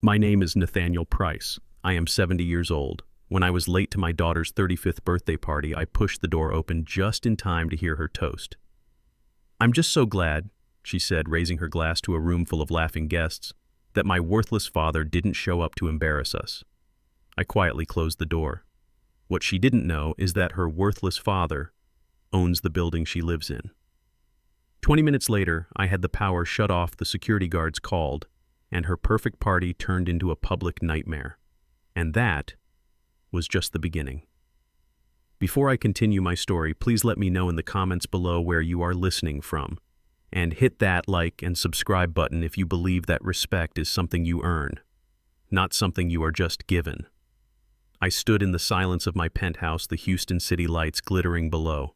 My name is Nathaniel Price. I am 70 years old. When I was late to my daughter's 35th birthday party, I pushed the door open just in time to hear her toast. "I'm just so glad," she said, raising her glass to a room full of laughing guests, "that my worthless father didn't show up to embarrass us." I quietly closed the door. What she didn't know is that her worthless father owns the building she lives in. 20 minutes later, I had the power shut off, the security guards called, and her perfect party turned into a public nightmare. And that was just the beginning. Before I continue my story, please let me know in the comments below where you are listening from. And hit that like and subscribe button if you believe that respect is something you earn, not something you are just given. I stood in the silence of my penthouse, the Houston city lights glittering below.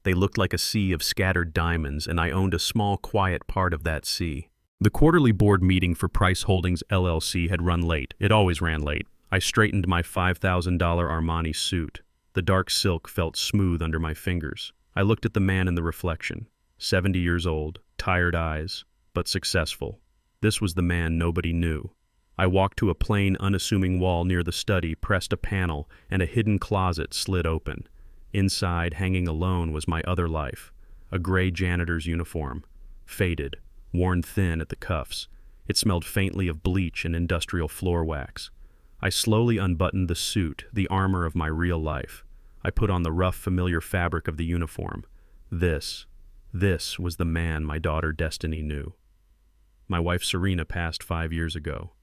They looked like a sea of scattered diamonds, and I owned a small, quiet part of that sea. The quarterly board meeting for Price Holdings LLC had run late. It always ran late. I straightened my $5,000 Armani suit. The dark silk felt smooth under my fingers. I looked at the man in the reflection. 70 years old, tired eyes, but successful. This was the man nobody knew. I walked to a plain, unassuming wall near the study, pressed a panel, and a hidden closet slid open. Inside, hanging alone, was my other life. A gray janitor's uniform, faded, worn thin at the cuffs. It smelled faintly of bleach and industrial floor wax. I slowly unbuttoned the suit, the armor of my real life. I put on the rough, familiar fabric of the uniform. This was the man my daughter Destiny knew. My wife Serena passed 5 years ago.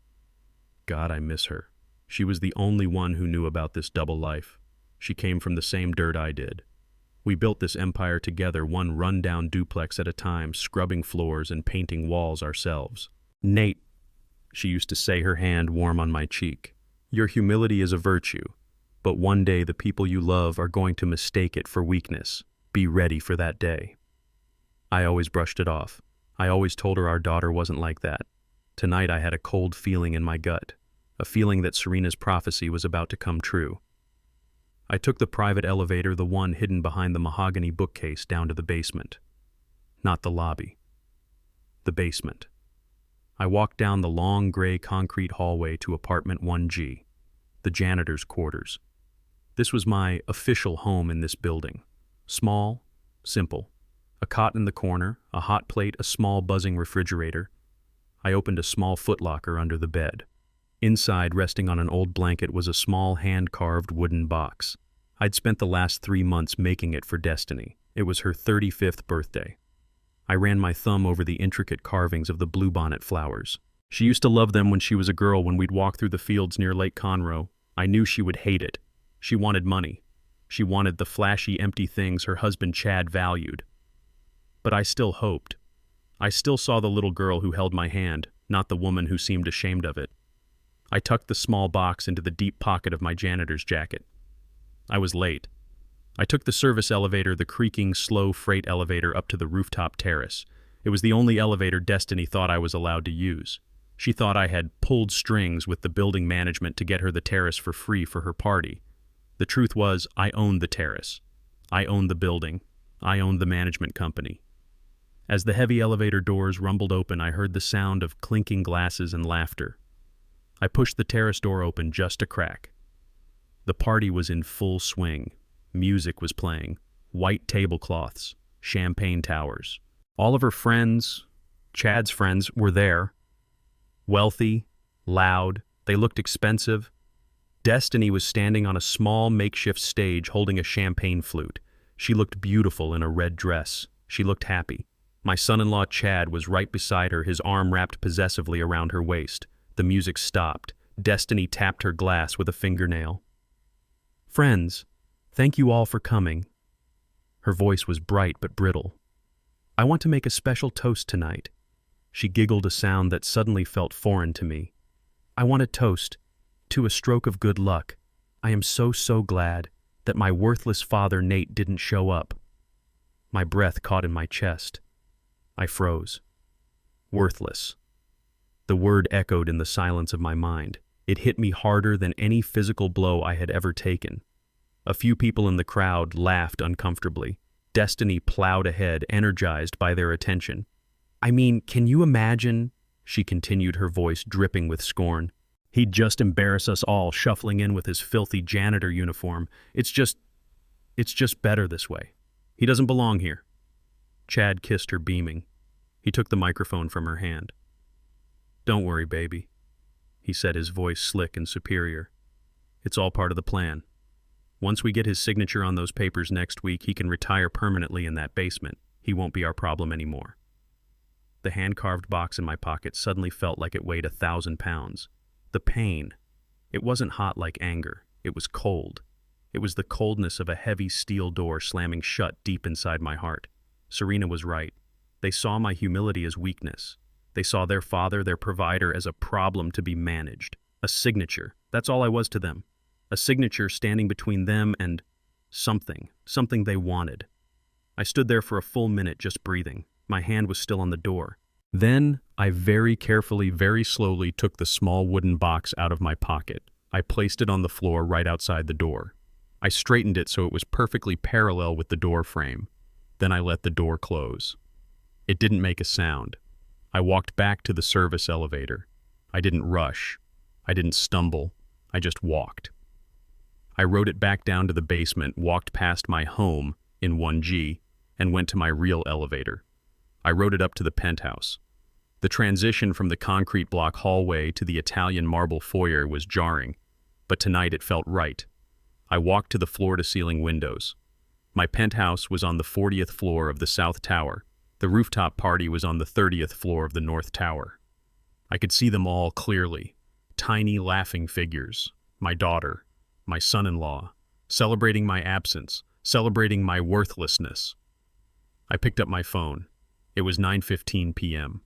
God, I miss her. She was the only one who knew about this double life. She came from the same dirt I did. We built this empire together, one run-down duplex at a time, scrubbing floors and painting walls ourselves. "Nate," she used to say, her hand warm on my cheek, "your humility is a virtue, but one day the people you love are going to mistake it for weakness. Be ready for that day." I always brushed it off. I always told her our daughter wasn't like that. Tonight I had a cold feeling in my gut, a feeling that Serena's prophecy was about to come true. I took the private elevator, the one hidden behind the mahogany bookcase, down to the basement. Not the lobby. The basement. I walked down the long gray concrete hallway to apartment 1G, the janitor's quarters. This was my official home in this building. Small, simple. A cot in the corner, a hot plate, a small buzzing refrigerator. I opened a small footlocker under the bed. Inside, resting on an old blanket, was a small hand-carved wooden box. I'd spent the last 3 months making it for Destiny. It was her 35th birthday. I ran my thumb over the intricate carvings of the bluebonnet flowers. She used to love them when she was a girl, when we'd walk through the fields near Lake Conroe. I knew she would hate it. She wanted money. She wanted the flashy, empty things her husband Chad valued. But I still hoped. I still saw the little girl who held my hand, not the woman who seemed ashamed of it. I tucked the small box into the deep pocket of my janitor's jacket. I was late. I took the service elevator, the creaking, slow freight elevator, up to the rooftop terrace. It was the only elevator Destiny thought I was allowed to use. She thought I had pulled strings with the building management to get her the terrace for free for her party. The truth was, I owned the terrace. I owned the building. I owned the management company. As the heavy elevator doors rumbled open, I heard the sound of clinking glasses and laughter. I pushed the terrace door open just a crack. The party was in full swing. Music was playing. White tablecloths. Champagne towers. All of her friends, Chad's friends, were there. Wealthy, loud, they looked expensive. Destiny was standing on a small makeshift stage holding a champagne flute. She looked beautiful in a red dress. She looked happy. My son-in-law Chad was right beside her, his arm wrapped possessively around her waist. The music stopped. Destiny tapped her glass with a fingernail. "Friends, thank you all for coming." Her voice was bright but brittle. "I want to make a special toast tonight." She giggled, a sound that suddenly felt foreign to me. "I want to toast to a stroke of good luck. I am so glad that my worthless father Nate didn't show up." My breath caught in my chest. I froze. Worthless. The word echoed in the silence of my mind. It hit me harder than any physical blow I had ever taken. A few people in the crowd laughed uncomfortably. Destiny plowed ahead, energized by their attention. I mean, can you imagine she continued, her voice dripping with scorn. "He'd just embarrass us all, shuffling in with his filthy janitor uniform. It's just better this way. He doesn't belong here." Chad kissed her, beaming. He took the microphone from her hand. "Don't worry, baby," he said, his voice slick and superior. "It's all part of the plan. Once we get his signature on those papers next week, he can retire permanently in that basement. He won't be our problem anymore." The hand-carved box in my pocket suddenly felt like it weighed 1,000 pounds. The pain. It wasn't hot like anger. It was cold. It was the coldness of a heavy steel door slamming shut deep inside my heart. Serena was right. They saw my humility as weakness. They saw their father, their provider, as a problem to be managed. A signature. That's all I was to them. A signature standing between them and something they wanted. I stood there for a full minute just breathing. My hand was still on the door. Then I very carefully, very slowly took the small wooden box out of my pocket. I placed it on the floor right outside the door. I straightened it so it was perfectly parallel with the door frame. Then I let the door close. It didn't make a sound. I walked back to the service elevator. I didn't rush. I didn't stumble. I just walked. I rode it back down to the basement, walked past my home in 1G, and went to my real elevator. I rode it up to the penthouse. The transition from the concrete block hallway to the Italian marble foyer was jarring, but tonight it felt right. I walked to the floor-to-ceiling windows. My penthouse was on the 40th floor of the South Tower. The rooftop party was on the 30th floor of the North Tower. I could see them all clearly. Tiny, laughing figures. My daughter, my son-in-law, celebrating my absence, celebrating my worthlessness. I picked up my phone. It was 9:15 p.m.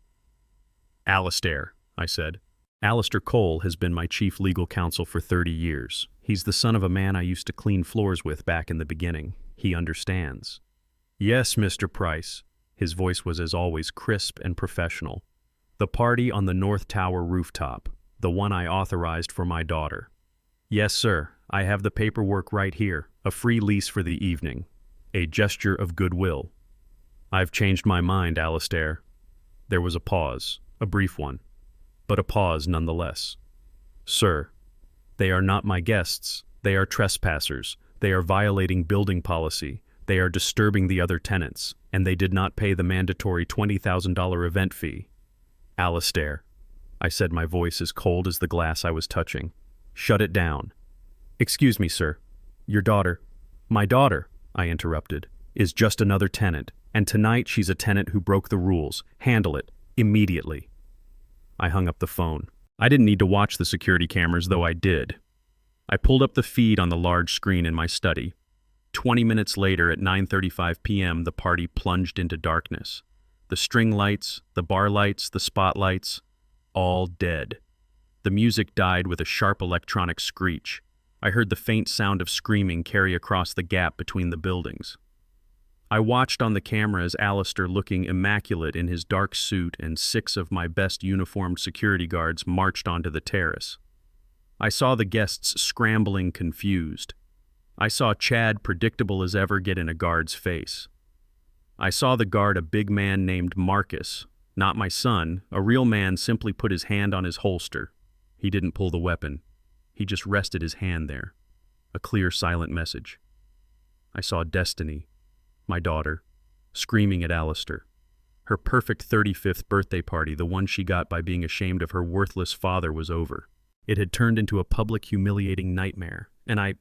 "Alistair," I said. "Alistair Cole has been my chief legal counsel for 30 years. He's the son of a man I used to clean floors with back in the beginning. He understands." "Yes, Mr. Price." His voice was as always crisp and professional. "The party on the North Tower rooftop, the one I authorized for my daughter." "Yes, sir. I have the paperwork right here. A free lease for the evening. A gesture of goodwill." "I've changed my mind, Alistair." There was a pause, a brief one, but a pause nonetheless. "Sir, they are not my guests. They are trespassers. They are violating building policy. They are disturbing the other tenants, and they did not pay the mandatory $20,000 event fee." "Alistair," I said, my voice as cold as the glass I was touching. "Shut it down." "Excuse me, sir. Your daughter—" "My daughter," I interrupted, "is just another tenant, and tonight she's a tenant who broke the rules. Handle it, immediately." I hung up the phone. I didn't need to watch the security cameras, though I did. I pulled up the feed on the large screen in my study. 20 minutes later, at 9:35 p.m., the party plunged into darkness. The string lights, the bar lights, the spotlights, all dead. The music died with a sharp electronic screech. I heard the faint sound of screaming carry across the gap between the buildings. I watched on the camera as Alistair, looking immaculate in his dark suit, and 6 of my best uniformed security guards marched onto the terrace. I saw the guests scrambling, confused. I saw Chad, predictable as ever, get in a guard's face. I saw the guard, a big man named Marcus, not my son, a real man, simply put his hand on his holster. He didn't pull the weapon. He just rested his hand there. A clear, silent message. I saw Destiny, my daughter, screaming at Alistair. Her perfect 35th birthday party, the one she got by being ashamed of her worthless father, was over. It had turned into a public, humiliating nightmare, and I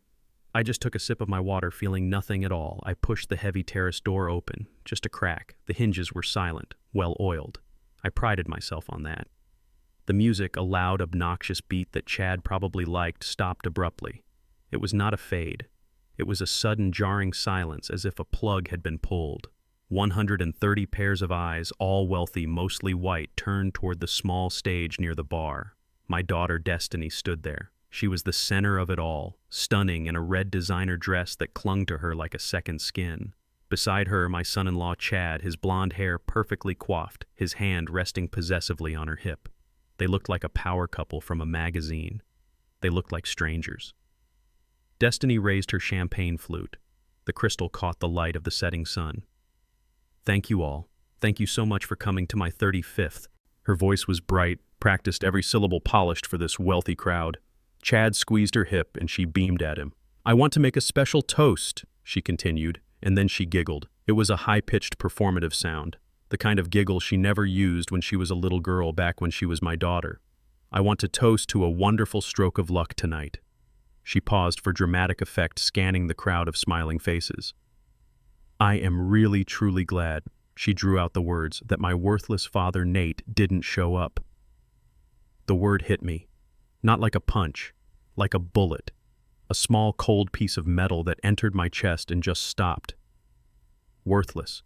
just took a sip of my water, feeling nothing at all. I pushed the heavy terrace door open, just a crack. The hinges were silent, well-oiled. I prided myself on that. The music, a loud, obnoxious beat that Chad probably liked, stopped abruptly. It was not a fade. It was a sudden, jarring silence, as if a plug had been pulled. 130 pairs of eyes, all wealthy, mostly white, turned toward the small stage near the bar. My daughter, Destiny, stood there. She was the center of it all, stunning in a red designer dress that clung to her like a second skin. Beside her, my son-in-law, Chad, his blonde hair perfectly coiffed, his hand resting possessively on her hip. They looked like a power couple from a magazine. They looked like strangers. Destiny raised her champagne flute. The crystal caught the light of the setting sun. "Thank you all. Thank you so much for coming to my 35th. Her voice was bright, practiced every syllable polished for this wealthy crowd. Chad squeezed her hip and she beamed at him. "I want to make a special toast," she continued, and then she giggled. It was a high-pitched performative sound, the kind of giggle she never used when she was a little girl back when she was my daughter. "I want to toast to a wonderful stroke of luck tonight." She paused for dramatic effect, scanning the crowd of smiling faces. "I am really, truly glad," she drew out the words, "that my worthless father Nate didn't show up." The word hit me, not like a punch, like a bullet, a small cold piece of metal that entered my chest and just stopped. Worthless.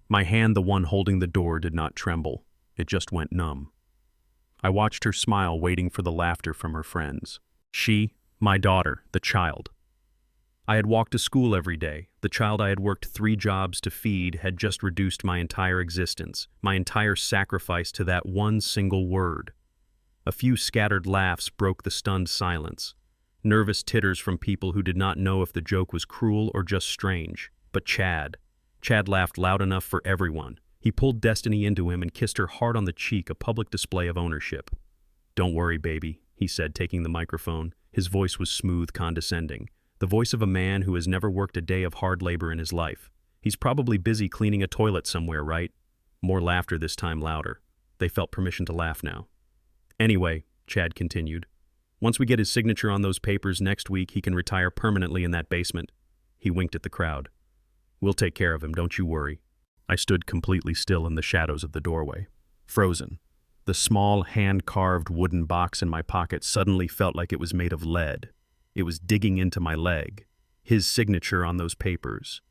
My hand, the one holding the door, did not tremble. It just went numb. I watched her smile, waiting for the laughter from her friends. She, my daughter, the child. I had walked to school every day. The child I had worked 3 jobs to feed had just reduced my entire existence, my entire sacrifice to that one single word. A few scattered laughs broke the stunned silence. Nervous titters from people who did not know if the joke was cruel or just strange. But Chad laughed loud enough for everyone. He pulled Destiny into him and kissed her hard on the cheek, a public display of ownership. "Don't worry, baby," he said, taking the microphone. His voice was smooth, condescending. The voice of a man who has never worked a day of hard labor in his life. "He's probably busy cleaning a toilet somewhere, right?" More laughter, this time louder. They felt permission to laugh now. "Anyway," Chad continued, "once we get his signature on those papers next week, he can retire permanently in that basement." He winked at the crowd. "We'll take care of him, don't you worry." I stood completely still in the shadows of the doorway, frozen. The small, hand-carved wooden box in my pocket suddenly felt like it was made of lead. It was digging into my leg. His signature on those papers.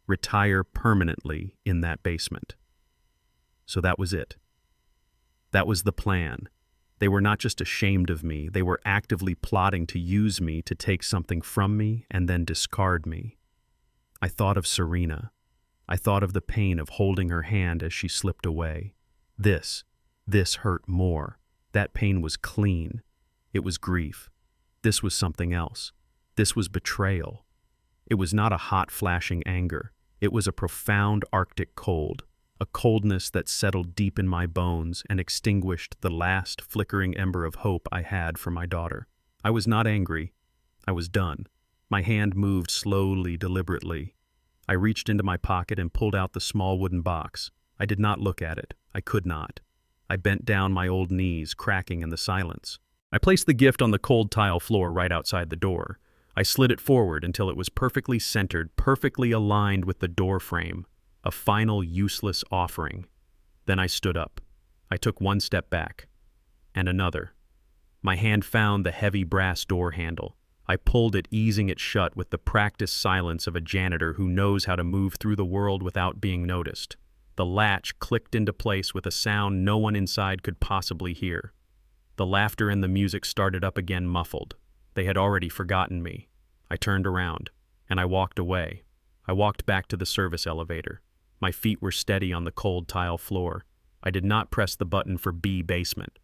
Retire permanently in that basement. So that was it. That was the plan. They were not just ashamed of me, they were actively plotting to use me to take something from me and then discard me. I thought of Serena. I thought of the pain of holding her hand as she slipped away. This hurt more. That pain was clean. It was grief. This was something else. This was betrayal. It was not a hot, flashing anger. It was a profound Arctic cold, a coldness that settled deep in my bones and extinguished the last flickering ember of hope I had for my daughter. I was not angry. I was done. My hand moved slowly, deliberately. I reached into my pocket and pulled out the small wooden box. I did not look at it. I could not. I bent down, my old knees cracking in the silence. I placed the gift on the cold tile floor right outside the door. I slid it forward until it was perfectly centered, perfectly aligned with the door frame. A final useless offering. Then I stood up. I took one step back. And another. My hand found the heavy brass door handle. I pulled it, easing it shut with the practiced silence of a janitor who knows how to move through the world without being noticed. The latch clicked into place with a sound no one inside could possibly hear. The laughter and the music started up again, muffled. They had already forgotten me. I turned around, and I walked away. I walked back to the service elevator. My feet were steady on the cold tile floor. I did not press the button for B basement.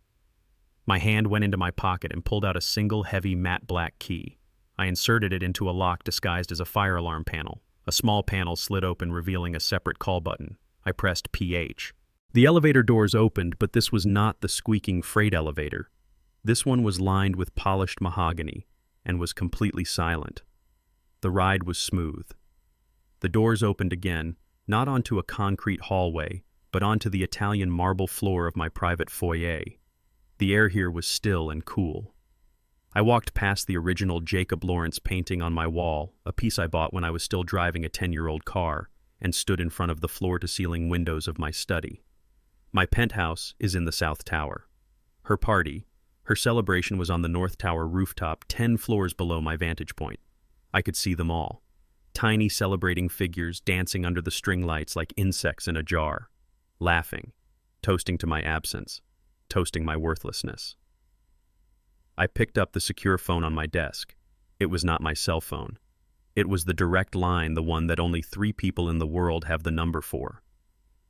My hand went into my pocket and pulled out a single heavy matte black key. I inserted it into a lock disguised as a fire alarm panel. A small panel slid open, revealing a separate call button. I pressed PH. The elevator doors opened, but this was not the squeaking freight elevator. This one was lined with polished mahogany and was completely silent. The ride was smooth. The doors opened again, not onto a concrete hallway, but onto the Italian marble floor of my private foyer. The air here was still and cool. I walked past the original Jacob Lawrence painting on my wall, a piece I bought when I was still driving a 10-year-old car, and stood in front of the floor-to-ceiling windows of my study. My penthouse is in the South Tower. Her celebration was on the North Tower rooftop, 10 floors below my vantage point. I could see them all. Tiny celebrating figures dancing under the string lights like insects in a jar, laughing, toasting to my absence, toasting my worthlessness. I picked up the secure phone on my desk. It was not my cell phone. It was the direct line, the one that only 3 people in the world have the number for.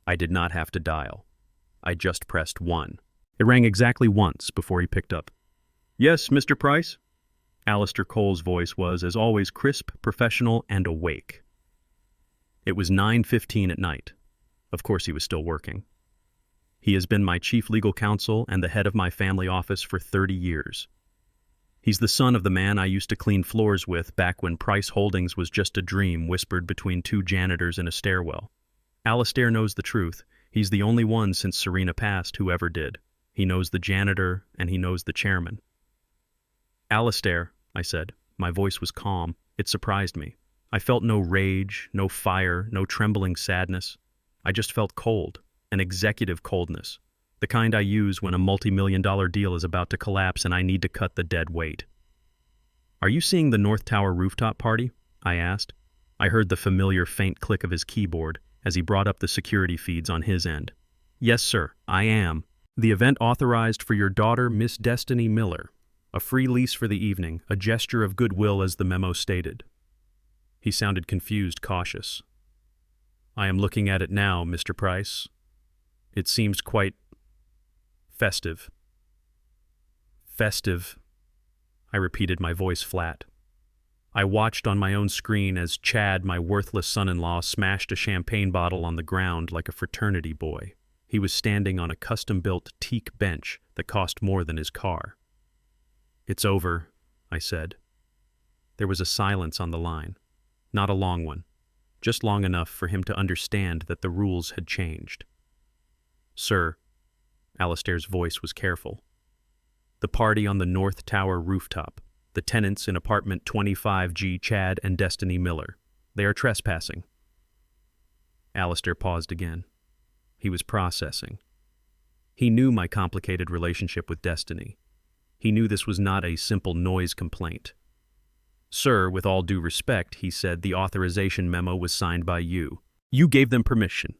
I did not have to dial. I just pressed 1. It rang exactly once before he picked up. "Yes, Mr. Price?" Alistair Cole's voice was, as always, crisp, professional, and awake. It was 9:15 at night. Of course he was still working. He has been my chief legal counsel and the head of my family office for 30 years. He's the son of the man I used to clean floors with back when Price Holdings was just a dream whispered between two janitors in a stairwell. Alistair knows the truth. He's the only one since Serena passed who ever did. He knows the janitor, and he knows the chairman. Alistair, I said. My voice was calm. It surprised me. I felt no rage, no fire, no trembling sadness. I just felt cold, an executive coldness, the kind I use when a multi-million-dollar deal is about to collapse and I need to cut the dead weight. Are you seeing the North Tower rooftop party? I asked. I heard the familiar faint click of his keyboard as he brought up the security feeds on his end. Yes, sir, I am. The event authorized for your daughter, Miss Destiny Miller. A free lease for the evening, a gesture of goodwill as the memo stated. He sounded confused, cautious. I am looking at it now, Mr. Price. It seems quite festive. Festive, I repeated, my voice flat. I watched on my own screen as Chad, my worthless son-in-law, smashed a champagne bottle on the ground like a fraternity boy. He was standing on a custom-built teak bench that cost more than his car. It's over, I said. There was a silence on the line. Not a long one, just long enough for him to understand that the rules had changed. Sir, Alistair's voice was careful. The party on the North Tower rooftop. The tenants in apartment 25G, Chad and Destiny Miller. They are trespassing. Alistair paused again. He was processing. He knew my complicated relationship with Destiny. He knew this was not a simple noise complaint. Sir, with all due respect, he said, the authorization memo was signed by you. You gave them permission.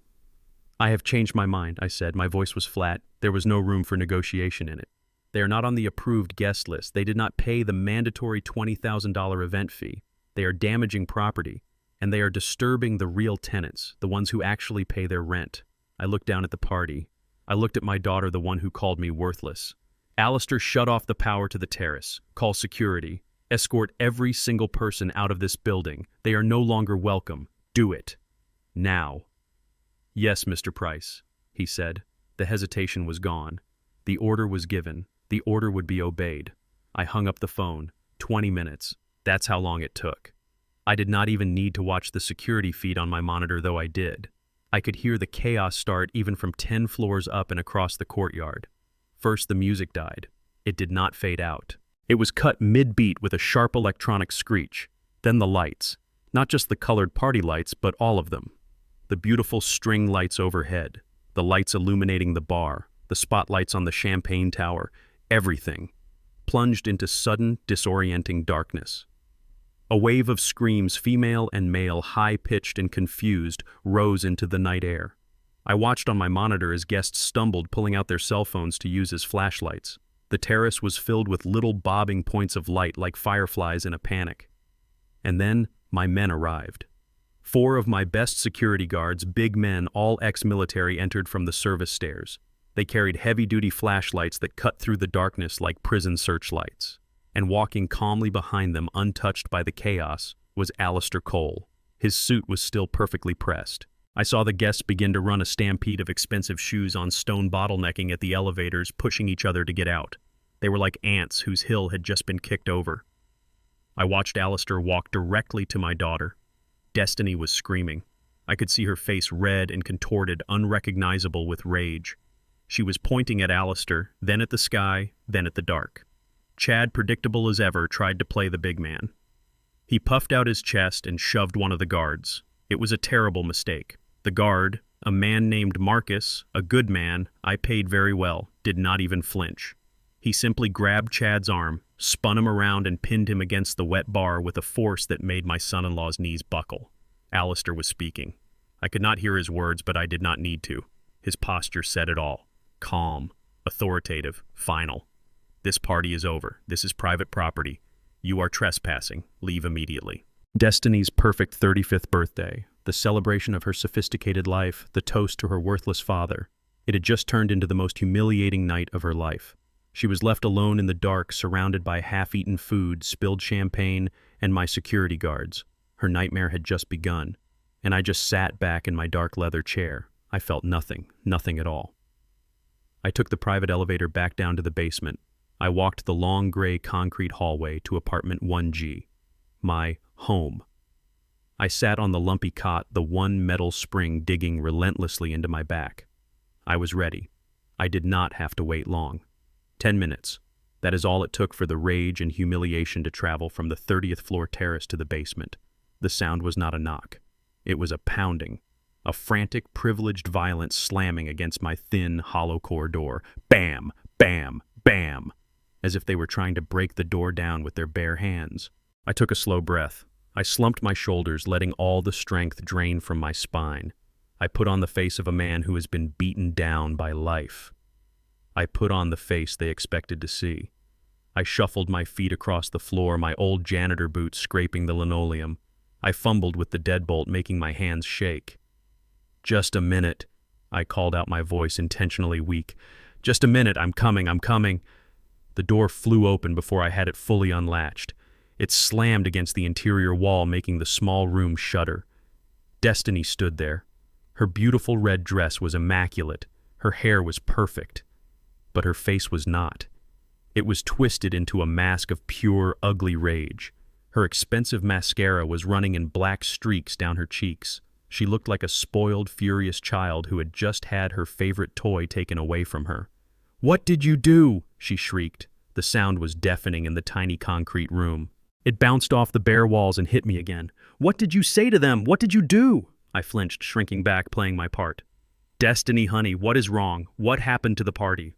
I have changed my mind, I said. My voice was flat. There was no room for negotiation in it. They are not on the approved guest list. They did not pay the mandatory $20,000 event fee. They are damaging property, and they are disturbing the real tenants, the ones who actually pay their rent. I looked down at the party. I looked at my daughter, the one who called me worthless. Alistair, shut off the power to the terrace. Call security. Escort every single person out of this building. They are no longer welcome. Do it. Now. Yes, Mr. Price, he said. The hesitation was gone. The order was given. The order would be obeyed. I hung up the phone. 20 minutes. That's how long it took. I did not even need to watch the security feed on my monitor, though I did. I could hear the chaos start even from 10 floors up and across the courtyard. First, the music died. It did not fade out. It was cut mid-beat with a sharp electronic screech. Then the lights. Not just the colored party lights, but all of them. The beautiful string lights overhead. The lights illuminating the bar. The spotlights on the champagne tower. Everything. Plunged into sudden, disorienting darkness. A wave of screams, female and male, high-pitched and confused, rose into the night air. I watched on my monitor as guests stumbled, pulling out their cell phones to use as flashlights. The terrace was filled with little bobbing points of light like fireflies in a panic. And then my men arrived. 4 of my best security guards, big men, all ex-military, entered from the service stairs. They carried heavy-duty flashlights that cut through the darkness like prison searchlights. And walking calmly behind them, untouched by the chaos, was Alistair Cole. His suit was still perfectly pressed. I saw the guests begin to run a stampede of expensive shoes on stone, bottlenecking at the elevators, pushing each other to get out. They were like ants whose hill had just been kicked over. I watched Alistair walk directly to my daughter. Destiny was screaming. I could see her face red and contorted, unrecognizable with rage. She was pointing at Alistair, then at the sky, then at the dark. Chad, predictable as ever, tried to play the big man. He puffed out his chest and shoved one of the guards. It was a terrible mistake. The guard, a man named Marcus, a good man, I paid very well, did not even flinch. He simply grabbed Chad's arm, spun him around and pinned him against the wet bar with a force that made my son-in-law's knees buckle. Alistair was speaking. I could not hear his words, but I did not need to. His posture said it all. Calm, authoritative, final. This party is over. This is private property. You are trespassing. Leave immediately. Destiny's perfect 35th birthday, the celebration of her sophisticated life, the toast to her worthless father. It had just turned into the most humiliating night of her life. She was left alone in the dark, surrounded by half-eaten food, spilled champagne, and my security guards. Her nightmare had just begun, and I just sat back in my dark leather chair. I felt nothing, nothing at all. I took the private elevator back down to the basement. I walked the long gray concrete hallway to apartment 1G, my home. I sat on the lumpy cot, the one metal spring digging relentlessly into my back. I was ready. I did not have to wait long. 10 minutes. That is all it took for the rage and humiliation to travel from the 30th floor terrace to the basement. The sound was not a knock. It was a pounding, a frantic, privileged violence slamming against my thin, hollow core door. Bam! Bam! Bam! As if they were trying to break the door down with their bare hands. I took a slow breath. I slumped my shoulders, letting all the strength drain from my spine. I put on the face of a man who has been beaten down by life. I put on the face they expected to see. I shuffled my feet across the floor, my old janitor boots scraping the linoleum. I fumbled with the deadbolt, making my hands shake. "Just a minute," I called out, my voice intentionally weak. "Just a minute, I'm coming." The door flew open before I had it fully unlatched. It slammed against the interior wall, making the small room shudder. Destiny stood there. Her beautiful red dress was immaculate. Her hair was perfect. But her face was not. It was twisted into a mask of pure, ugly rage. Her expensive mascara was running in black streaks down her cheeks. She looked like a spoiled, furious child who had just had her favorite toy taken away from her. "What did you do?" she shrieked. The sound was deafening in the tiny concrete room. It bounced off the bare walls and hit me again. "What did you say to them? What did you do?" I flinched, shrinking back, playing my part. "Destiny, honey, what is wrong? What happened to the party?"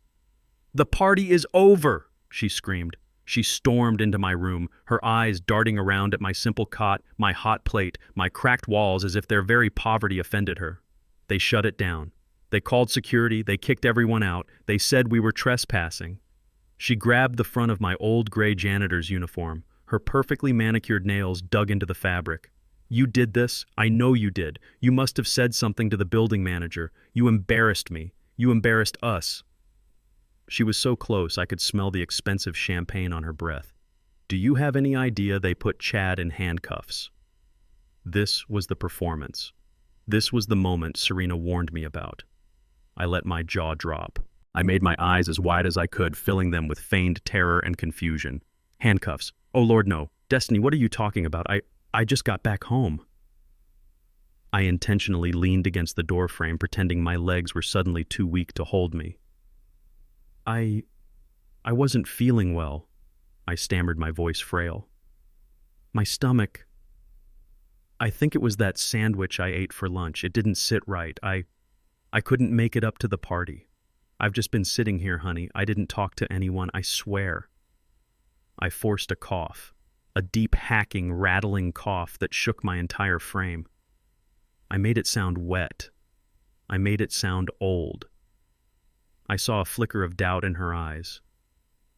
"The party is over!" she screamed. She stormed into my room, her eyes darting around at my simple cot, my hot plate, my cracked walls, as if their very poverty offended her. They shut it down. They called security, they kicked everyone out, they said we were trespassing. She grabbed the front of my old gray janitor's uniform. Her perfectly manicured nails dug into the fabric. "You did this? I know you did. You must have said something to the building manager. You embarrassed me. You embarrassed us." She was so close I could smell the expensive champagne on her breath. "Do you have any idea they put Chad in handcuffs?" This was the performance. This was the moment Serena warned me about. I let my jaw drop. I made my eyes as wide as I could, filling them with feigned terror and confusion. "Handcuffs? Oh Lord, no. Destiny, what are you talking about? I just got back home." I intentionally leaned against the doorframe, pretending my legs were suddenly too weak to hold me. I wasn't feeling well," I stammered, my voice frail. "My stomach. I think it was that sandwich I ate for lunch. It didn't sit right. I couldn't make it up to the party. I've just been sitting here, honey. I didn't talk to anyone, I swear." I forced a cough, a deep, hacking, rattling cough that shook my entire frame. I made it sound wet. I made it sound old. I saw a flicker of doubt in her eyes.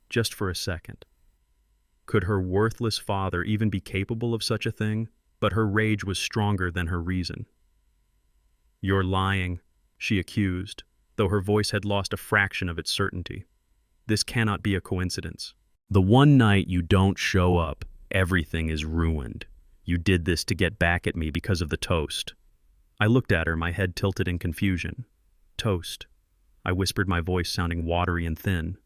Just for a second. Could her worthless father even be capable of such a thing? But her rage was stronger than her reason. "You're lying," she accused, though her voice had lost a fraction of its certainty. "This cannot be a coincidence. The one night you don't show up, everything is ruined. You did this to get back at me because of the toast." I looked at her, my head tilted in confusion. "Toast?" I whispered, my voice sounding watery and thin.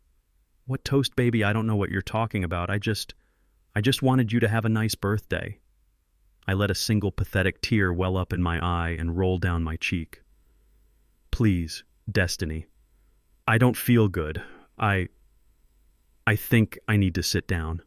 "What toast, baby? I don't know what you're talking about. I just wanted you to have a nice birthday." I let a single pathetic tear well up in my eye and roll down my cheek. "Please, Destiny. I don't feel good. I think I need to sit down."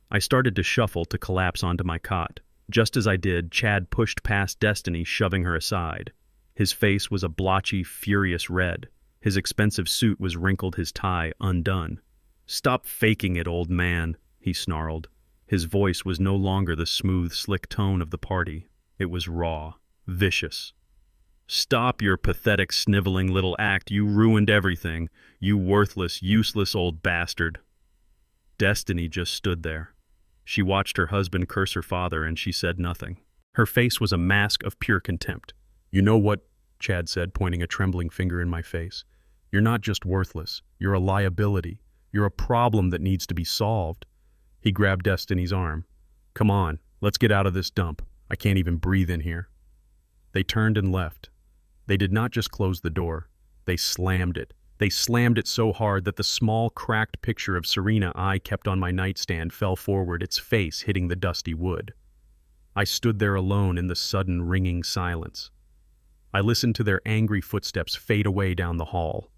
I started to shuffle, to collapse onto my cot. Just as I did, Chad pushed past Destiny, shoving her aside. His face was a blotchy, furious red. His expensive suit was wrinkled, his tie undone. "Stop faking it, old man," he snarled. His voice was no longer the smooth, slick tone of the party. It was raw, vicious. "Stop your pathetic, sniveling little act. You ruined everything. You worthless, useless old bastard." Destiny just stood there. She watched her husband curse her father, and she said nothing. Her face was a mask of pure contempt. "You know what?" Chad said, pointing a trembling finger in my face. "You're not just worthless. You're a liability. You're a problem that needs to be solved." He grabbed Destiny's arm. "Come on, let's get out of this dump. I can't even breathe in here." They turned and left. They did not just close the door. They slammed it. They slammed it so hard that the small, cracked picture of Serena I kept on my nightstand fell forward, its face hitting the dusty wood. I stood there alone in the sudden, ringing silence. I listened to their angry footsteps fade away down the hall.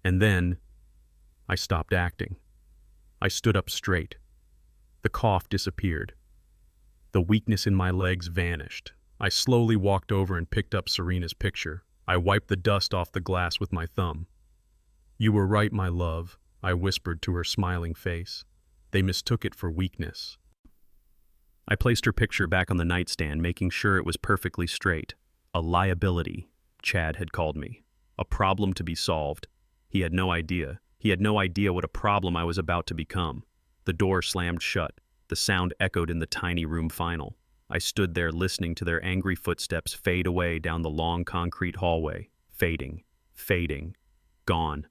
And then, I stopped acting. I stood up straight. The cough disappeared. The weakness in my legs vanished. I slowly walked over and picked up Serena's picture. I wiped the dust off the glass with my thumb. "You were right, my love," I whispered to her smiling face. "They mistook it for weakness." I placed her picture back on the nightstand, making sure it was perfectly straight. A liability, Chad had called me. A problem to be solved. He had no idea. He had no idea what a problem I was about to become. The door slammed shut. The sound echoed in the tiny room final. I stood there listening to their angry footsteps fade away down the long concrete hallway. Fading. Fading. Gone.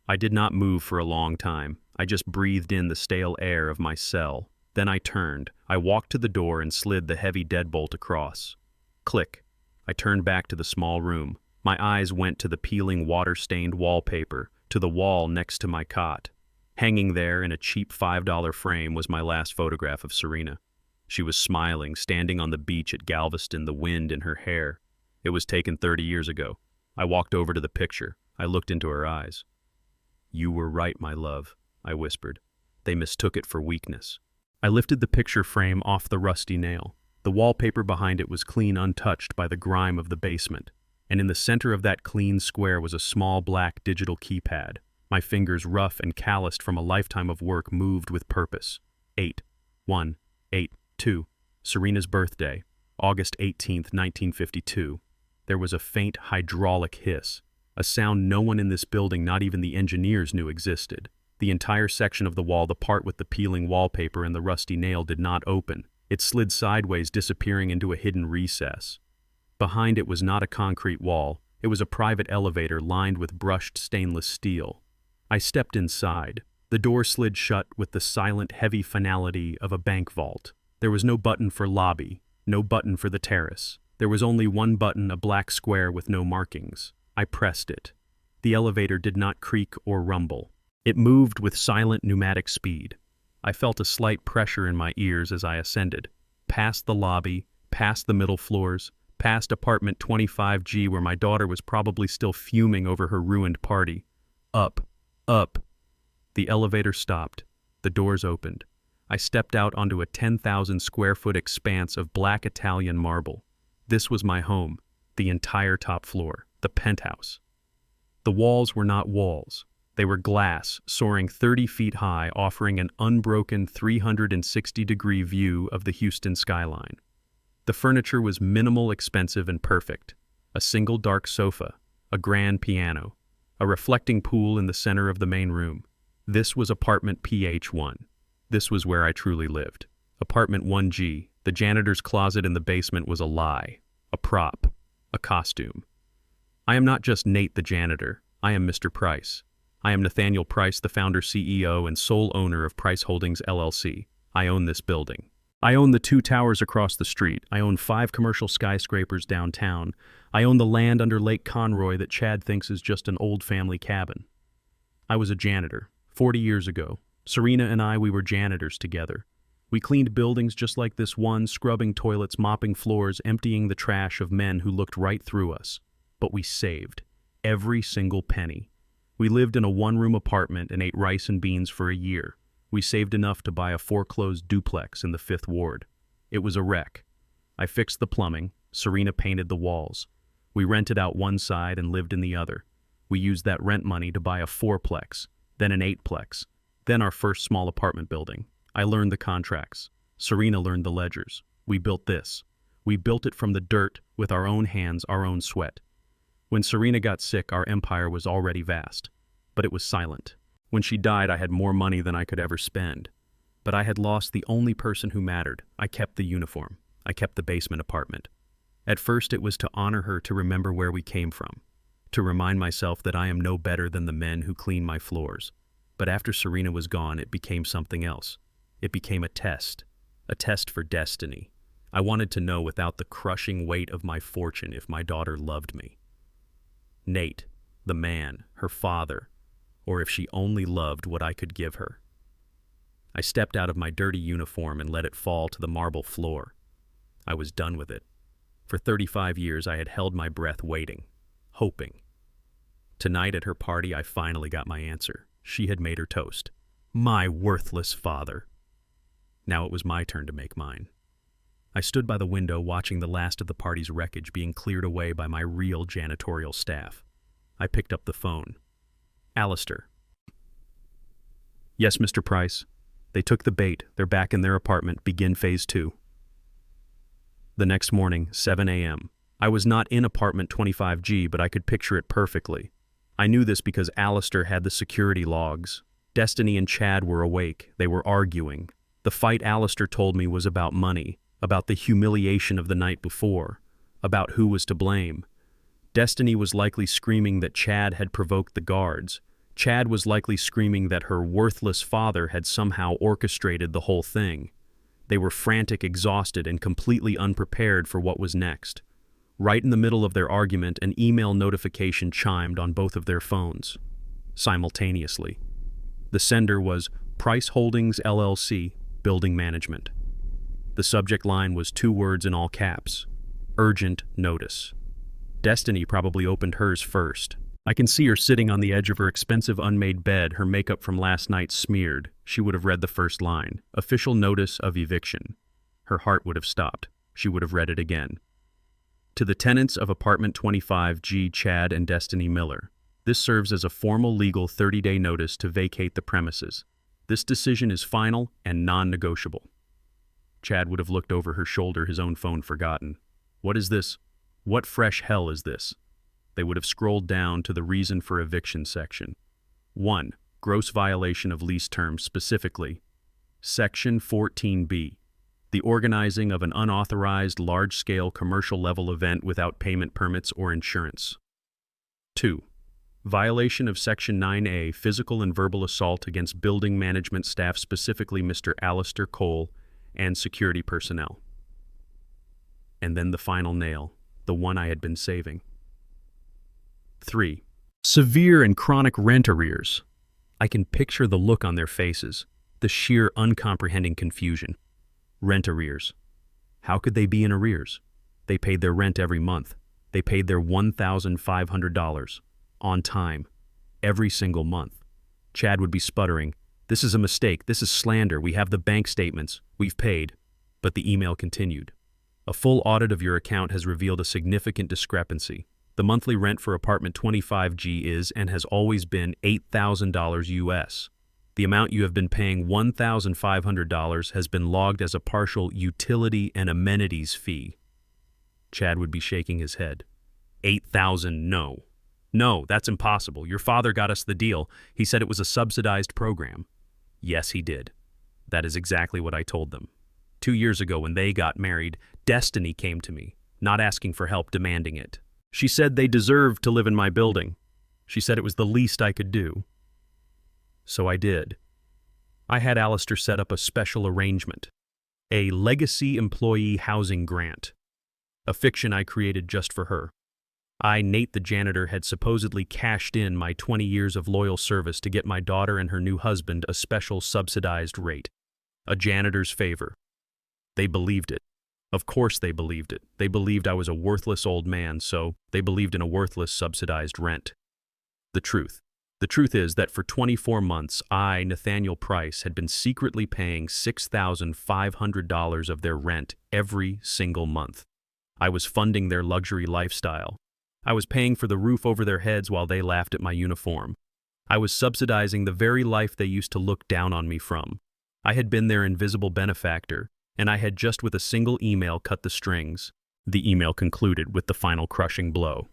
I did not move for a long time. I just breathed in the stale air of my cell. Then I turned. I walked to the door and slid the heavy deadbolt across. Click. I turned back to the small room. My eyes went to the peeling water-stained wallpaper, to the wall next to my cot. Hanging there in a cheap $5 frame was my last photograph of Serena. She was smiling, standing on the beach at Galveston, the wind in her hair. It was taken 30 years ago. I walked over to the picture. I looked into her eyes. "You were right, my love," I whispered. "They mistook it for weakness." I lifted the picture frame off the rusty nail. The wallpaper behind it was clean, untouched by the grime of the basement, and in the center of that clean square was a small black digital keypad. My fingers, rough and calloused from a lifetime of work, moved with purpose. 8-1-8-2. Serena's birthday, August 18th, 1952. There was a faint hydraulic hiss, a sound no one in this building, not even the engineers, knew existed. The entire section of the wall, the part with the peeling wallpaper and the rusty nail, did not open. It slid sideways, disappearing into a hidden recess. Behind it was not a concrete wall. It was a private elevator lined with brushed stainless steel. I stepped inside. The door slid shut with the silent, heavy finality of a bank vault. There was no button for lobby, no button for the terrace. There was only one button, a black square with no markings. I pressed it. The elevator did not creak or rumble. It moved with silent pneumatic speed. I felt a slight pressure in my ears as I ascended, past the lobby, past the middle floors, past apartment 25G, where my daughter was probably still fuming over her ruined party. Up. The elevator stopped. The doors opened. I stepped out onto a 10,000 square foot expanse of black Italian marble. This was my home, the entire top floor, the penthouse. The walls were not walls. They were glass, soaring 30 feet high, offering an unbroken 360-degree view of the Houston skyline. The furniture was minimal, expensive, and perfect. A single dark sofa, a grand piano, a reflecting pool in the center of the main room. This was apartment PH1. This was where I truly lived. Apartment 1G, the janitor's closet in the basement, was a lie, a prop, a costume. I am not just Nate the janitor. I am Mr. Price. I am Nathaniel Price, the founder, CEO, and sole owner of Price Holdings, LLC. I own this building. I own the 2 towers across the street. I own 5 commercial skyscrapers downtown. I own the land under Lake Conroy that Chad thinks is just an old family cabin. I was a janitor 40 years ago. Serena and I, we were janitors together. We cleaned buildings just like this one, scrubbing toilets, mopping floors, emptying the trash of men who looked right through us. But we saved every single penny. We lived in a 1-room apartment and ate rice and beans for a year. We saved enough to buy a foreclosed duplex in the 5th Ward. It was a wreck. I fixed the plumbing. Serena painted the walls. We rented out one side and lived in the other. We used that rent money to buy a 4-plex, then an 8-plex, then our first small apartment building. I learned the contracts. Serena learned the ledgers. We built this. We built it from the dirt with our own hands, our own sweat. When Serena got sick, our empire was already vast, but it was silent. When she died, I had more money than I could ever spend. But I had lost the only person who mattered. I kept the uniform. I kept the basement apartment. At first, it was to honor her, to remember where we came from, to remind myself that I am no better than the men who clean my floors. But after Serena was gone, it became something else. It became a test for destiny. I wanted to know, without the crushing weight of my fortune, if my daughter loved me. Nate, the man, her father, or if she only loved what I could give her. I stepped out of my dirty uniform and let it fall to the marble floor. I was done with it. For 35 years I had held my breath waiting, hoping. Tonight at her party I finally got my answer. She had made her toast. My worthless father. Now it was my turn to make mine. I stood by the window watching the last of the party's wreckage being cleared away by my real janitorial staff. I picked up the phone. Alistair. Yes, Mr. Price. They took the bait. They're back in their apartment. Begin phase 2. The next morning, 7 a.m. I was not in apartment 25G, but I could picture it perfectly. I knew this because Alistair had the security logs. Destiny and Chad were awake. They were arguing. The fight Alistair told me was about money, about the humiliation of the night before, about who was to blame. Destiny was likely screaming that Chad had provoked the guards. Chad was likely screaming that her worthless father had somehow orchestrated the whole thing. They were frantic, exhausted, and completely unprepared for what was next. Right in the middle of their argument, an email notification chimed on both of their phones, simultaneously. The sender was Price Holdings LLC, Building Management. The subject line was 2 words in all caps, Urgent Notice. Destiny probably opened hers first. I can see her sitting on the edge of her expensive unmade bed, her makeup from last night smeared. She would have read the first line, Official Notice of Eviction. Her heart would have stopped. She would have read it again. To the tenants of Apartment 25G, Chad and Destiny Miller, this serves as a formal legal 30-day notice to vacate the premises. This decision is final and non-negotiable. Chad would have looked over her shoulder, his own phone forgotten. What is this? What fresh hell is this? They would have scrolled down to the reason for eviction section. 1. Gross violation of lease terms, specifically Section 14B. The organizing of an unauthorized large-scale commercial-level event without payment permits or insurance. 2. Violation of Section 9A, physical and verbal assault against building management staff, specifically Mr. Alistair Cole, and security personnel. And then the final nail, the one I had been saving. 3. Severe and chronic rent arrears. I can picture the look on their faces, the sheer uncomprehending confusion. Rent arrears. How could they be in arrears? They paid their rent every month. They paid their $1,500 on time, every single month. Chad would be sputtering, "This is a mistake. This is slander. We have the bank statements. We've paid." But the email continued. A full audit of your account has revealed a significant discrepancy. The monthly rent for apartment 25G is and has always been $8,000 US. The amount you have been paying, $1,500, has been logged as a partial utility and amenities fee. Chad would be shaking his head. 8,000, no. No, that's impossible. Your father got us the deal. He said it was a subsidized program. Yes, he did. That is exactly what I told them. 2 years ago when they got married, Destiny came to me, not asking for help, demanding it. She said they deserved to live in my building. She said it was the least I could do. So I did. I had Alistair set up a special arrangement, a legacy employee housing grant, a fiction I created just for her. I, Nate the janitor, had supposedly cashed in my 20 years of loyal service to get my daughter and her new husband a special subsidized rate, a janitor's favor. They believed it. Of course they believed it. They believed I was a worthless old man, so they believed in a worthless subsidized rent. The truth is that for 24 months, I, Nathaniel Price, had been secretly paying $6,500 of their rent every single month. I was funding their luxury lifestyle. I was paying for the roof over their heads while they laughed at my uniform. I was subsidizing the very life they used to look down on me from. I had been their invisible benefactor, and I had just with a single email cut the strings. The email concluded with the final crushing blow.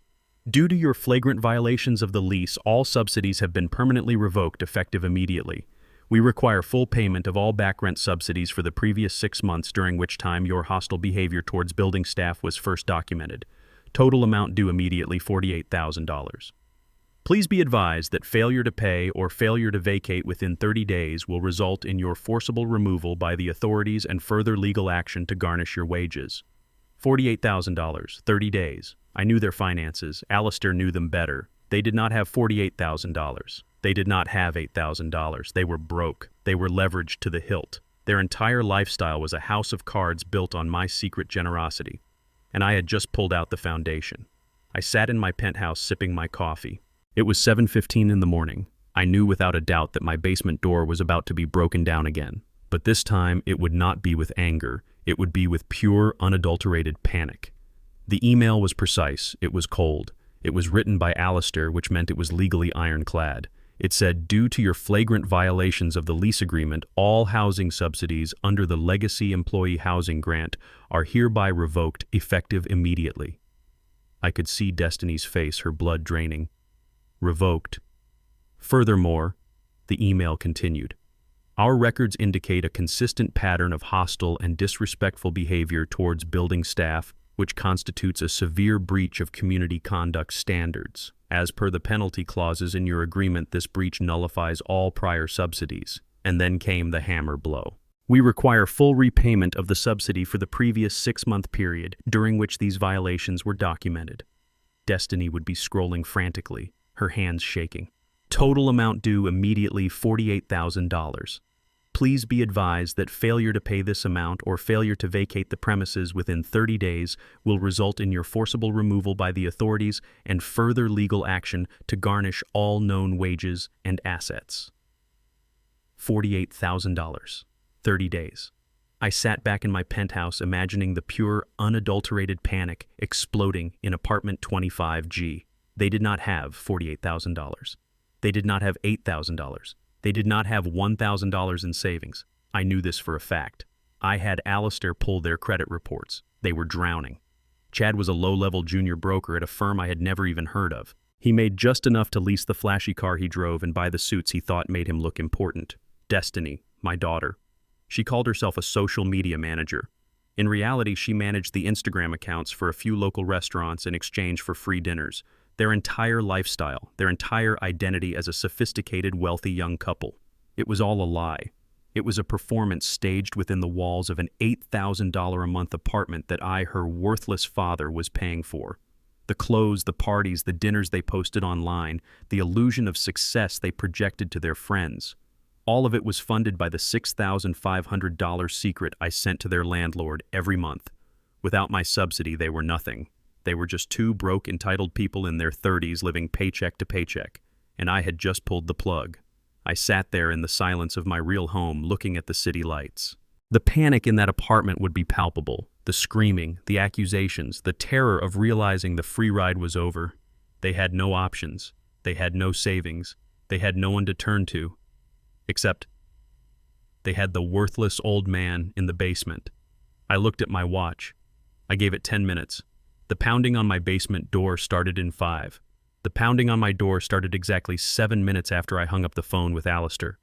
Due to your flagrant violations of the lease, all subsidies have been permanently revoked effective immediately. We require full payment of all back rent subsidies for the previous 6 months during which time your hostile behavior towards building staff was first documented. Total amount due immediately, $48,000. Please be advised that failure to pay or failure to vacate within 30 days will result in your forcible removal by the authorities and further legal action to garnish your wages. $48,000, 30 days. I knew their finances. Alistair knew them better. They did not have $48,000. They did not have $8,000. They were broke. They were leveraged to the hilt. Their entire lifestyle was a house of cards built on my secret generosity. And I had just pulled out the foundation. I sat in my penthouse sipping my coffee. It was 7:15 in the morning. I knew without a doubt that my basement door was about to be broken down again. But this time it would not be with anger. It would be with pure, unadulterated panic. The email was precise. It was cold. It was written by Alistair, which meant it was legally ironclad. It said, due to your flagrant violations of the lease agreement, all housing subsidies under the Legacy Employee Housing Grant are hereby revoked, effective immediately. I could see Destiny's face, her blood draining. Revoked. Furthermore, the email continued. Our records indicate a consistent pattern of hostile and disrespectful behavior towards building staff, which constitutes a severe breach of community conduct standards. As per the penalty clauses in your agreement, this breach nullifies all prior subsidies. And then came the hammer blow. We require full repayment of the subsidy for the previous 6-month period during which these violations were documented. Destiny would be scrolling frantically, her hands shaking. Total amount due immediately $48,000. Please be advised that failure to pay this amount or failure to vacate the premises within 30 days will result in your forcible removal by the authorities and further legal action to garnish all known wages and assets. $48,000. 30 days. I sat back in my penthouse imagining the pure, unadulterated panic exploding in apartment 25G. They did not have $48,000. They did not have $8,000. They did not have $1,000 in savings. I knew this for a fact. I had Alistair pull their credit reports. They were drowning. Chad was a low-level junior broker at a firm I had never even heard of. He made just enough to lease the flashy car he drove and buy the suits he thought made him look important. Destiny, my daughter. She called herself a social media manager. In reality, she managed the Instagram accounts for a few local restaurants in exchange for free dinners. Their entire lifestyle, their entire identity as a sophisticated, wealthy young couple. It was all a lie. It was a performance staged within the walls of an $8,000 a month apartment that I, her worthless father, was paying for. The clothes, the parties, the dinners they posted online, the illusion of success they projected to their friends. All of it was funded by the $6,500 secret I sent to their landlord every month. Without my subsidy, they were nothing. They were just two broke, entitled people in their 30s living paycheck to paycheck, and I had just pulled the plug. I sat there in the silence of my real home looking at the city lights. The panic in that apartment would be palpable. The screaming, the accusations, the terror of realizing the free ride was over. They had no options. They had no savings. They had no one to turn to. Except they had the worthless old man in the basement. I looked at my watch. I gave it 10 minutes. The pounding on my basement door started in 5. The pounding on my door started exactly 7 minutes after I hung up the phone with Alistair.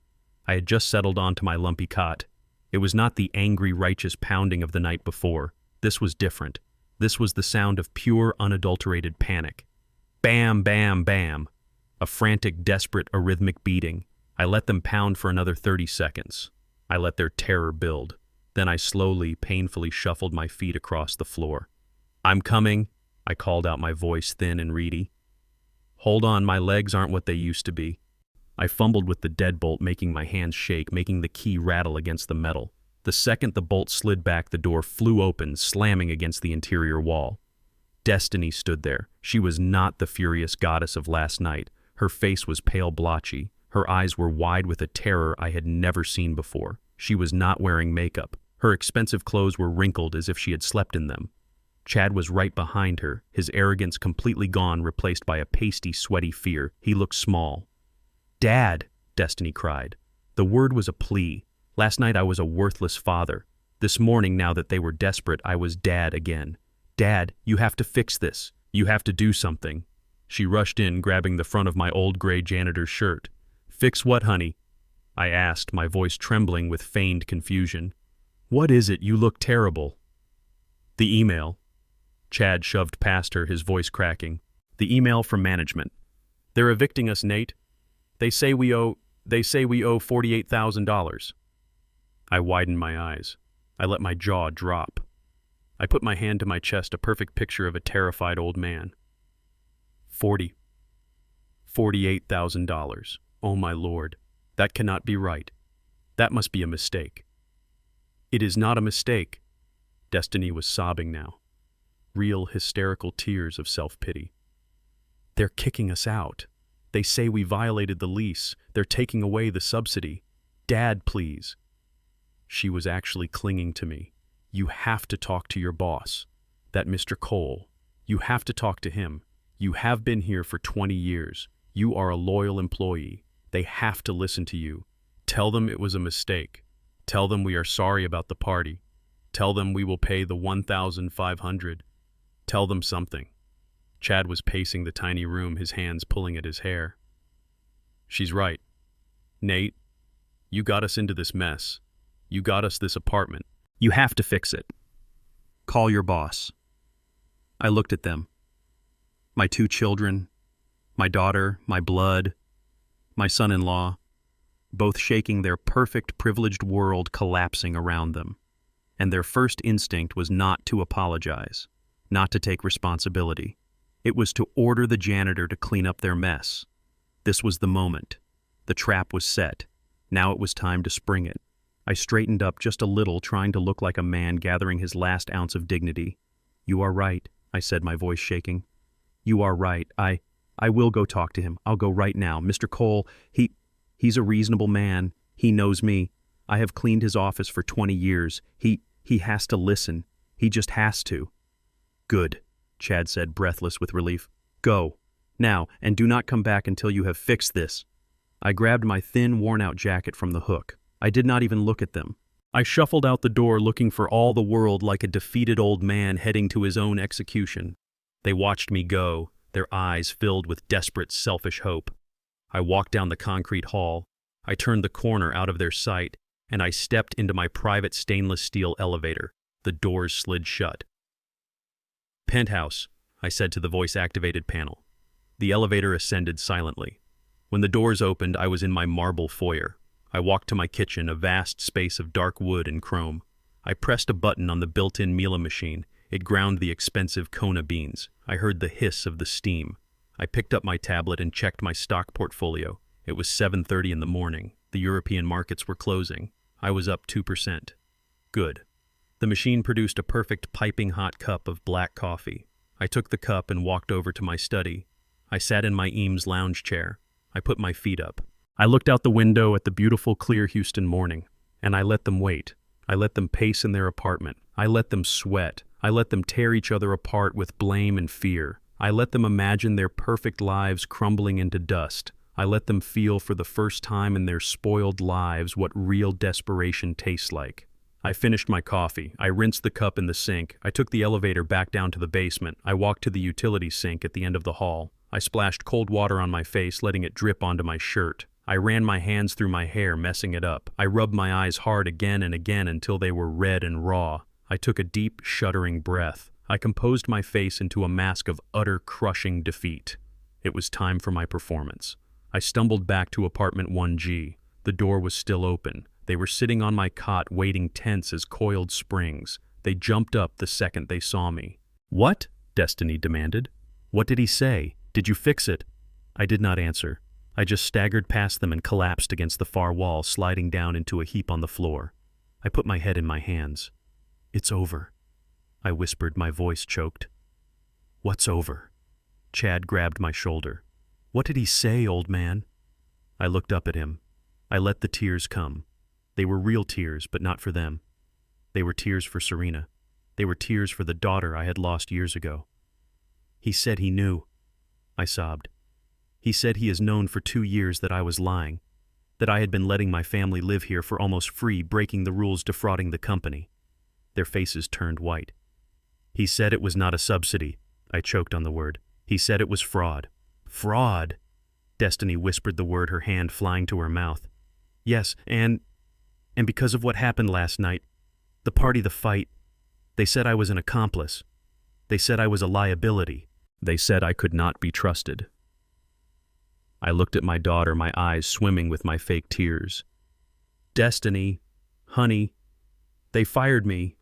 I had just settled onto my lumpy cot. It was not the angry, righteous pounding of the night before. This was different. This was the sound of pure, unadulterated panic. Bam, bam, bam. A frantic, desperate, arrhythmic beating. I let them pound for another 30 seconds. I let their terror build. Then I slowly, painfully shuffled my feet across the floor. "I'm coming," I called out, my voice thin and reedy. "Hold on, my legs aren't what they used to be." I fumbled with the deadbolt, making my hands shake, making the key rattle against the metal. The second the bolt slid back, the door flew open, slamming against the interior wall. Destiny stood there. She was not the furious goddess of last night. Her face was pale blotchy. Her eyes were wide with a terror I had never seen before. She was not wearing makeup. Her expensive clothes were wrinkled as if she had slept in them. Chad was right behind her, his arrogance completely gone, replaced by a pasty, sweaty fear. He looked small. "Dad!" Destiny cried. The word was a plea. Last night I was a worthless father. This morning, now that they were desperate, I was Dad again. "Dad, you have to fix this. You have to do something." She rushed in, grabbing the front of my old gray janitor's shirt. "Fix what, honey?" I asked, my voice trembling with feigned confusion. "What is it? You look terrible." "The email." Chad shoved past her, his voice cracking. "The email from management. They're evicting us, Nate. They say we owe $48,000. I widened my eyes. I let my jaw drop. I put my hand to my chest, a perfect picture of a terrified old man. 40. $48,000. Oh my lord. That cannot be right. That must be a mistake. It is not a mistake. Destiny was sobbing now. Real hysterical tears of self-pity. They're kicking us out. They say we violated the lease. They're taking away the subsidy. Dad, please. She was actually clinging to me. You have to talk to your boss. That Mr. Cole. You have to talk to him. You have been here for 20 years. You are a loyal employee. They have to listen to you. Tell them it was a mistake. Tell them we are sorry about the party. Tell them we will pay the $1,500. Tell them something. Chad was pacing the tiny room, his hands pulling at his hair. She's right. Nate, you got us into this mess. You got us this apartment. You have to fix it. Call your boss. I looked at them. My 2 children, my daughter, my blood, my son-in-law, both shaking, their perfect, privileged world collapsing around them. And their first instinct was not to apologize, not to take responsibility. It was to order the janitor to clean up their mess. This was the moment. The trap was set. Now it was time to spring it. I straightened up just a little, trying to look like a man gathering his last ounce of dignity. You are right, I said, my voice shaking. You are right. I will go talk to him. I'll go right now. Mr. Cole, he's a reasonable man. He knows me. I have cleaned his office for 20 years. He has to listen. He just has to. Good, Chad said, breathless with relief. Go. Now, and do not come back until you have fixed this. I grabbed my thin, worn-out jacket from the hook. I did not even look at them. I shuffled out the door, looking for all the world like a defeated old man heading to his own execution. They watched me go, their eyes filled with desperate, selfish hope. I walked down the concrete hall. I turned the corner out of their sight, and I stepped into my private stainless steel elevator. The doors slid shut. Penthouse, I said to the voice-activated panel. The elevator ascended silently. When the doors opened, I was in my marble foyer. I walked to my kitchen, a vast space of dark wood and chrome. I pressed a button on the built-in Miele machine. It ground the expensive Kona beans. I heard the hiss of the steam. I picked up my tablet and checked my stock portfolio. It was 7:30 in the morning. The European markets were closing. I was up 2%. Good. The machine produced a perfect piping hot cup of black coffee. I took the cup and walked over to my study. I sat in my Eames lounge chair. I put my feet up. I looked out the window at the beautiful, clear Houston morning, and I let them wait. I let them pace in their apartment. I let them sweat. I let them tear each other apart with blame and fear. I let them imagine their perfect lives crumbling into dust. I let them feel for the first time in their spoiled lives what real desperation tastes like. I finished my coffee. I rinsed the cup in the sink. I took the elevator back down to the basement. I walked to the utility sink at the end of the hall. I splashed cold water on my face, letting it drip onto my shirt. I ran my hands through my hair, messing it up. I rubbed my eyes hard again and again until they were red and raw. I took a deep, shuddering breath. I composed my face into a mask of utter, crushing defeat. It was time for my performance. I stumbled back to apartment 1G. The door was still open. They were sitting on my cot, waiting tense as coiled springs. They jumped up the second they saw me. "What?" Destiny demanded. "What did he say? Did you fix it?" I did not answer. I just staggered past them and collapsed against the far wall, sliding down into a heap on the floor. I put my head in my hands. "It's over," I whispered, my voice choked. "What's over?" Chad grabbed my shoulder. "What did he say, old man?" I looked up at him. I let the tears come. They were real tears, but not for them. They were tears for Serena. They were tears for the daughter I had lost years ago. "He said he knew," I sobbed. "He said he has known for 2 years that I was lying, that I had been letting my family live here for almost free, breaking the rules, defrauding the company." Their faces turned white. "He said it was not a subsidy," I choked on the word. "He said it was fraud." "Fraud?" Destiny whispered the word, her hand flying to her mouth. "Yes, and because of what happened last night, the party, the fight, they said I was an accomplice. They said I was a liability. They said I could not be trusted." I looked at my daughter, my eyes swimming with my fake tears. "Destiny, honey, they fired me.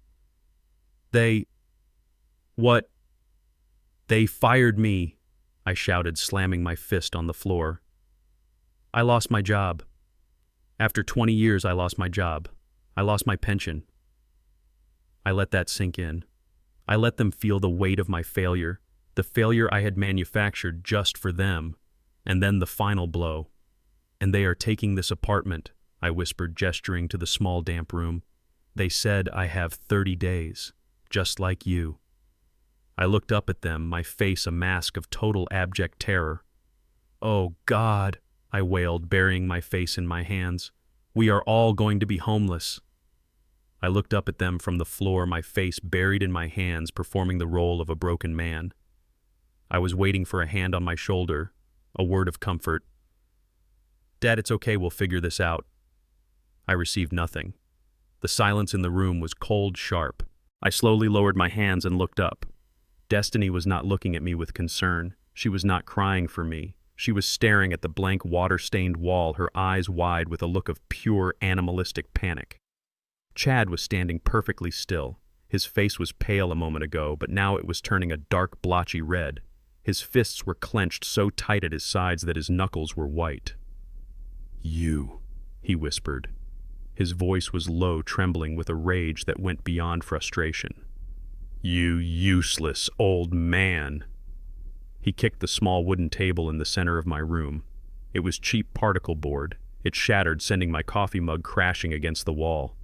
What? They fired me." I shouted, slamming my fist on the floor. I lost my job. After 20 years, I lost my job. I lost my pension. I let that sink in. I let them feel the weight of my failure, the failure I had manufactured just for them, and then the final blow. And they are taking this apartment, I whispered, gesturing to the small damp room. They said I have 30 days, just like you. I looked up at them, my face a mask of total abject terror. Oh, God, I wailed, burying my face in my hands. We are all going to be homeless. I looked up at them from the floor, my face buried in my hands, performing the role of a broken man. I was waiting for a hand on my shoulder, a word of comfort. Dad, it's okay, we'll figure this out. I received nothing. The silence in the room was cold, sharp. I slowly lowered my hands and looked up. Destiny was not looking at me with concern. She was not crying for me. She was staring at the blank, water-stained wall, her eyes wide with a look of pure animalistic panic. Chad was standing perfectly still. His face was pale a moment ago, but now it was turning a dark, blotchy red. His fists were clenched so tight at his sides that his knuckles were white. You, he whispered. His voice was low, trembling with a rage that went beyond frustration. You useless old man. He kicked the small wooden table in the center of my room. It was cheap particle board. It shattered, sending my coffee mug crashing against the wall.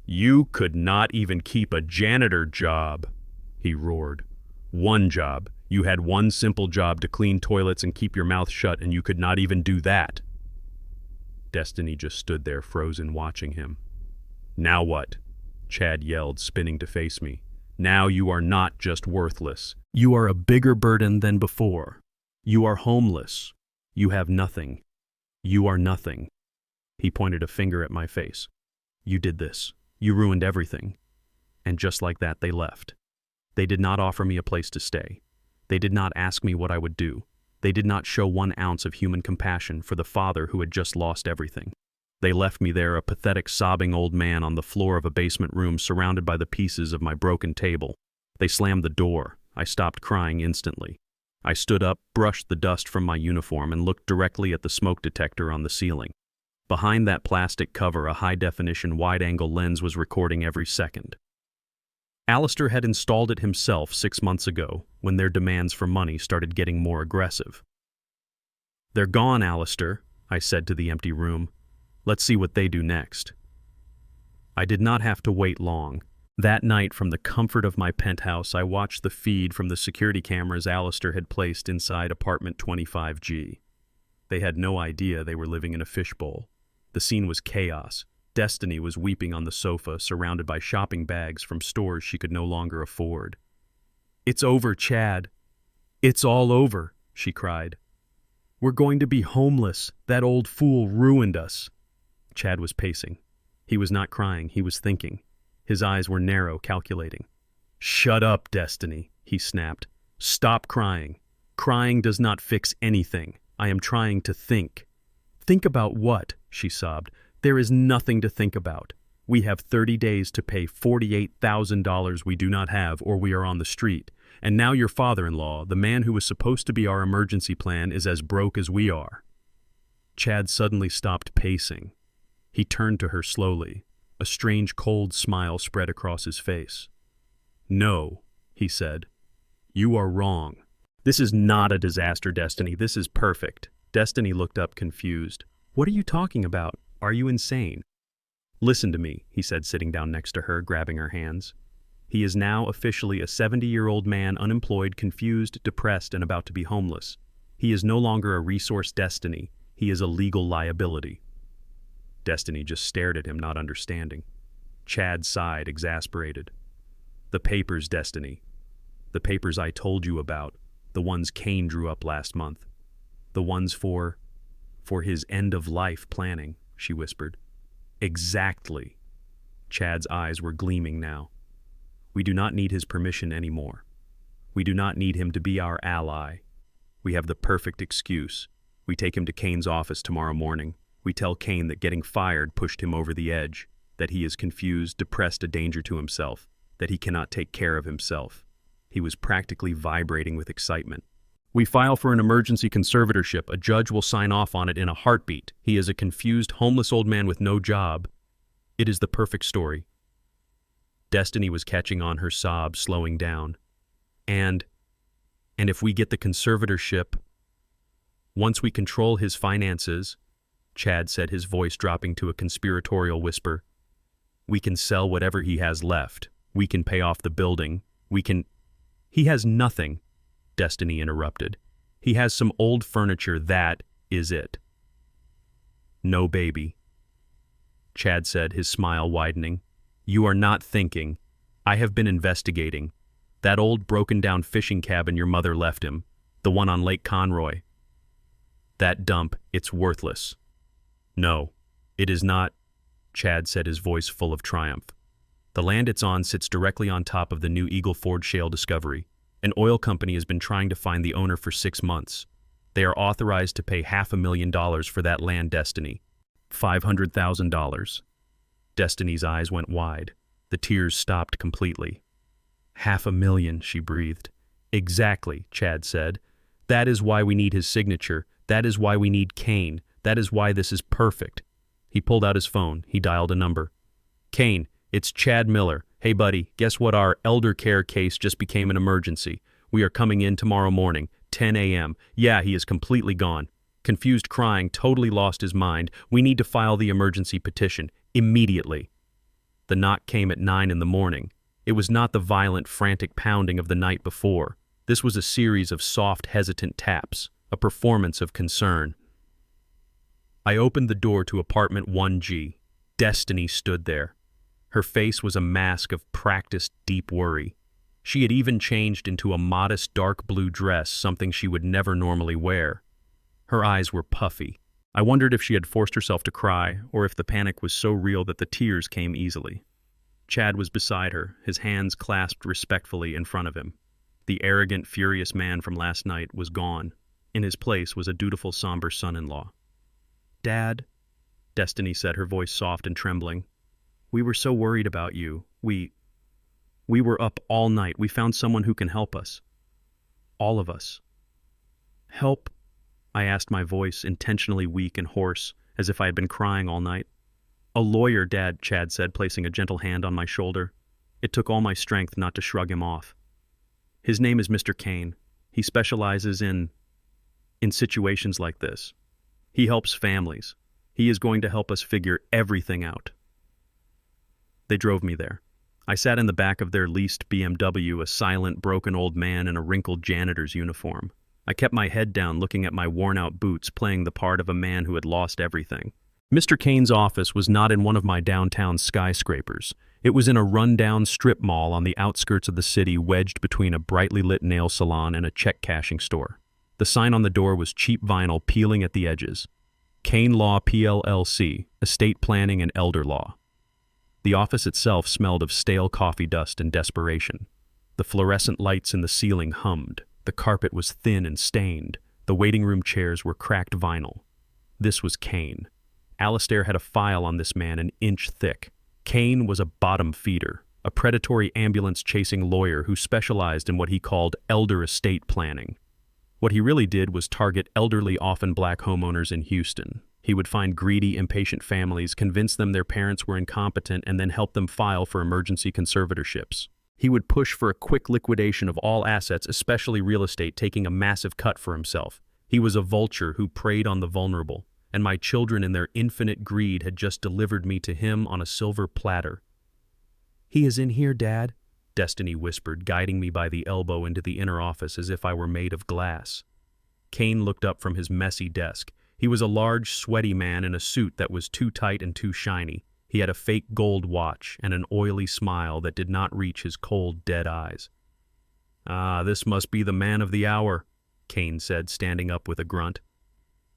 You could not even keep a janitor job, he roared. One job. You had one simple job to clean toilets and keep your mouth shut, and you could not even do that. Destiny just stood there, frozen, watching him. Now what? Chad yelled, spinning to face me. Now you are not just worthless. You are a bigger burden than before. You are homeless. You have nothing. You are nothing. He pointed a finger at my face. You did this. You ruined everything. And just like that, they left. They did not offer me a place to stay. They did not ask me what I would do. They did not show 1 ounce of human compassion for the father who had just lost everything. They left me there, a pathetic, sobbing old man on the floor of a basement room surrounded by the pieces of my broken table. They slammed the door. I stopped crying instantly. I stood up, brushed the dust from my uniform, and looked directly at the smoke detector on the ceiling. Behind that plastic cover, a high-definition wide-angle lens was recording every second. Alistair had installed it himself 6 months ago, when their demands for money started getting more aggressive. They're gone, Alistair, I said to the empty room. Let's see what they do next. I did not have to wait long. That night, from the comfort of my penthouse, I watched the feed from the security cameras Alistair had placed inside apartment 25G. They had no idea they were living in a fishbowl. The scene was chaos. Destiny was weeping on the sofa, surrounded by shopping bags from stores she could no longer afford. It's over, Chad. It's all over, she cried. We're going to be homeless. That old fool ruined us. Chad was pacing. He was not crying, he was thinking. His eyes were narrow, calculating. Shut up, Destiny, he snapped. Stop crying. Crying does not fix anything. I am trying to think. Think about what? She sobbed. There is nothing to think about. We have 30 days to pay $48,000 we do not have, or we are on the street. And now your father-in-law, the man who was supposed to be our emergency plan, is as broke as we are. Chad suddenly stopped pacing. He turned to her slowly. A strange, cold smile spread across his face. No, he said. You are wrong. This is not a disaster, Destiny. This is perfect. Destiny looked up confused. What are you talking about? Are you insane? Listen to me, he said, sitting down next to her, grabbing her hands. He is now officially a 70-year-old man, unemployed, confused, depressed, and about to be homeless. He is no longer a resource, Destiny. He is a legal liability. Destiny just stared at him, not understanding. Chad sighed, exasperated. The papers, Destiny. The papers I told you about. The ones Kane drew up last month. The ones for his end-of-life planning, she whispered. Exactly. Chad's eyes were gleaming now. We do not need his permission anymore. We do not need him to be our ally. We have the perfect excuse. We take him to Kane's office tomorrow morning. We tell Kane that getting fired pushed him over the edge, that he is confused, depressed, a danger to himself, that he cannot take care of himself. He was practically vibrating with excitement. We file for an emergency conservatorship. A judge will sign off on it in a heartbeat. He is a confused, homeless old man with no job. It is the perfect story. Destiny was catching on, her sobs slowing down. And if we get the conservatorship, once we control his finances, Chad said, his voice dropping to a conspiratorial whisper, we can sell whatever he has left. We can pay off the building. He has nothing, Destiny interrupted. He has some old furniture, that is it. No, baby, Chad said, his smile widening. You are not thinking. I have been investigating. That old broken-down fishing cabin your mother left him, the one on Lake Conroy. That dump, it's worthless. No, it is not, Chad said, his voice full of triumph. The land it's on sits directly on top of the new Eagle Ford shale discovery. An oil company has been trying to find the owner for 6 months. They are authorized to pay $500,000 for that land, Destiny. $500,000. Destiny's eyes went wide. The tears stopped completely. $500,000, she breathed. Exactly, Chad said. That is why we need his signature. That is why we need Kane. That is why this is perfect. He pulled out his phone. He dialed a number. Kane, it's Chad Miller. Hey, buddy, guess what? Our elder care case just became an emergency. We are coming in tomorrow morning, 10 a.m. Yeah, he is completely gone. Confused, crying, totally lost his mind. We need to file the emergency petition immediately. The knock came at 9 in the morning. It was not the violent, frantic pounding of the night before. This was a series of soft, hesitant taps, a performance of concern. I opened the door to apartment 1G. Destiny stood there. Her face was a mask of practiced, deep worry. She had even changed into a modest dark blue dress, something she would never normally wear. Her eyes were puffy. I wondered if she had forced herself to cry, or if the panic was so real that the tears came easily. Chad was beside her, his hands clasped respectfully in front of him. The arrogant, furious man from last night was gone. In his place was a dutiful, somber son-in-law. Dad, Destiny said, her voice soft and trembling. We were so worried about you. We were up all night. We found someone who can help us. All of us. Help? I asked, my voice intentionally weak and hoarse, as if I had been crying all night. A lawyer, Dad, Chad said, placing a gentle hand on my shoulder. It took all my strength not to shrug him off. His name is Mr. Kane. He specializes in situations like this. He helps families. He is going to help us figure everything out. They drove me there. I sat in the back of their leased BMW, a silent, broken old man in a wrinkled janitor's uniform. I kept my head down, looking at my worn-out boots, playing the part of a man who had lost everything. Mr. Kane's office was not in one of my downtown skyscrapers. It was in a run-down strip mall on the outskirts of the city, wedged between a brightly lit nail salon and a check-cashing store. The sign on the door was cheap vinyl peeling at the edges. Kane Law PLLC, Estate Planning and Elder Law. The office itself smelled of stale coffee dust and desperation. The fluorescent lights in the ceiling hummed. The carpet was thin and stained. The waiting room chairs were cracked vinyl. This was Kane. Alistair had a file on this man an inch thick. Kane was a bottom feeder, a predatory ambulance-chasing lawyer who specialized in what he called elder estate planning. What he really did was target elderly, often black homeowners in Houston. He would find greedy, impatient families, convince them their parents were incompetent, and then help them file for emergency conservatorships. He would push for a quick liquidation of all assets, especially real estate, taking a massive cut for himself. He was a vulture who preyed on the vulnerable, and my children in their infinite greed had just delivered me to him on a silver platter. "He is in here, Dad," Destiny whispered, guiding me by the elbow into the inner office as if I were made of glass. Kane looked up from his messy desk. He was a large, sweaty man in a suit that was too tight and too shiny. He had a fake gold watch and an oily smile that did not reach his cold, dead eyes. "Ah, this must be the man of the hour," Kane said, standing up with a grunt.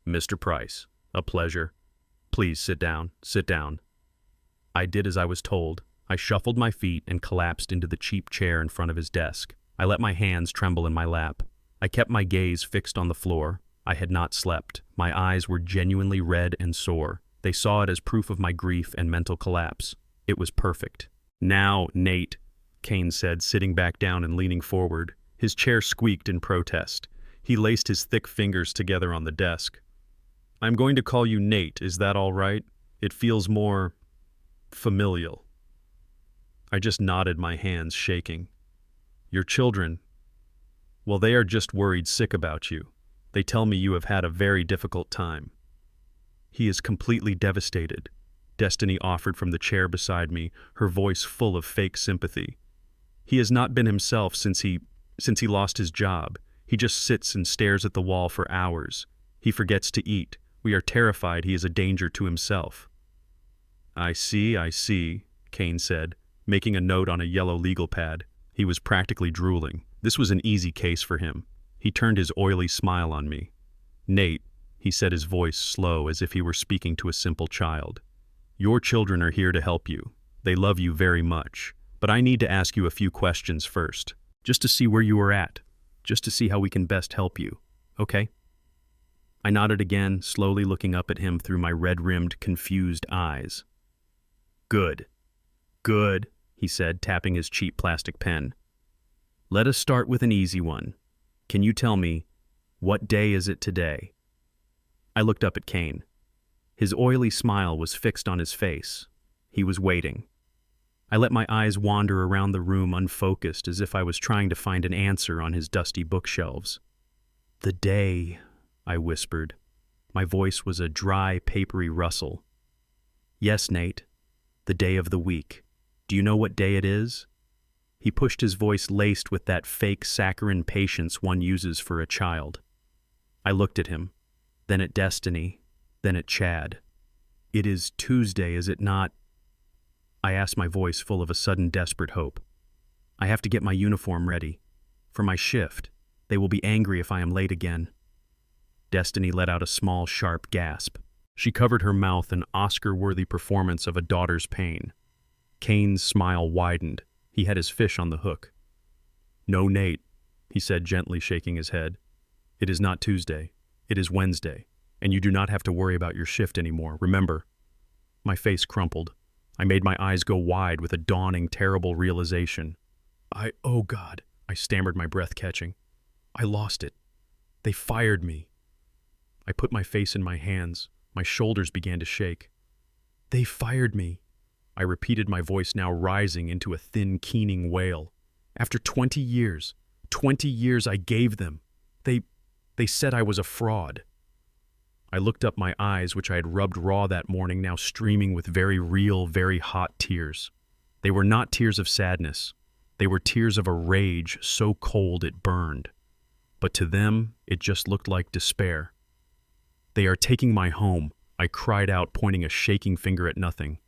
"Mr. Price, a pleasure. Please sit down, sit down." I did as I was told. I shuffled my feet and collapsed into the cheap chair in front of his desk. I let my hands tremble in my lap. I kept my gaze fixed on the floor. I had not slept. My eyes were genuinely red and sore. They saw it as proof of my grief and mental collapse. It was perfect. "Now, Nate," Kane said, sitting back down and leaning forward. His chair squeaked in protest. He laced his thick fingers together on the desk. I'm going to call you Nate, is that all right? It feels more familial. I just nodded, my hands shaking. Your children, well, they are just worried sick about you. They tell me you have had a very difficult time. He is completely devastated, Destiny offered from the chair beside me, her voice full of fake sympathy. He has not been himself since he lost his job. He just sits and stares at the wall for hours. He forgets to eat. We are terrified he is a danger to himself. I see, Kane said, making a note on a yellow legal pad. He was practically drooling. This was an easy case for him. He turned his oily smile on me. Nate, he said, his voice slow as if he were speaking to a simple child. Your children are here to help you. They love you very much. But I need to ask you a few questions first, just to see where you are at, just to see how we can best help you, okay? I nodded again, slowly looking up at him through my red-rimmed, confused eyes. Good, he said, tapping his cheap plastic pen. Let us start with an easy one. Can you tell me, what day is it today? I looked up at Kane. His oily smile was fixed on his face. He was waiting. I let my eyes wander around the room unfocused, as if I was trying to find an answer on his dusty bookshelves. The day, I whispered. My voice was a dry, papery rustle. Yes, Nate. The day of the week. Do you know what day it is? He pushed his voice laced with that fake saccharine patience one uses for a child. I looked at him, then at Destiny, then at Chad. It is Tuesday, is it not? I asked, my voice full of a sudden desperate hope. I have to get my uniform ready. For my shift. They will be angry if I am late again. Destiny let out a small, sharp gasp. She covered her mouth, an Oscar-worthy performance of a daughter's pain. Kane's smile widened. He had his fish on the hook. No, Nate, he said, gently shaking his head. It is not Tuesday. It is Wednesday, and you do not have to worry about your shift anymore, remember. My face crumpled. I made my eyes go wide with a dawning, terrible realization. Oh God, I stammered, my breath catching. I lost it. They fired me. I put my face in my hands. My shoulders began to shake. They fired me. I repeated, my voice now rising into a thin, keening wail. After 20 years I gave them. They said I was a fraud. I looked up, my eyes, which I had rubbed raw that morning, now streaming with very real, very hot tears. They were not tears of sadness. They were tears of a rage so cold it burned. But to them, it just looked like despair. They are taking my home, I cried out, pointing a shaking finger at nothing.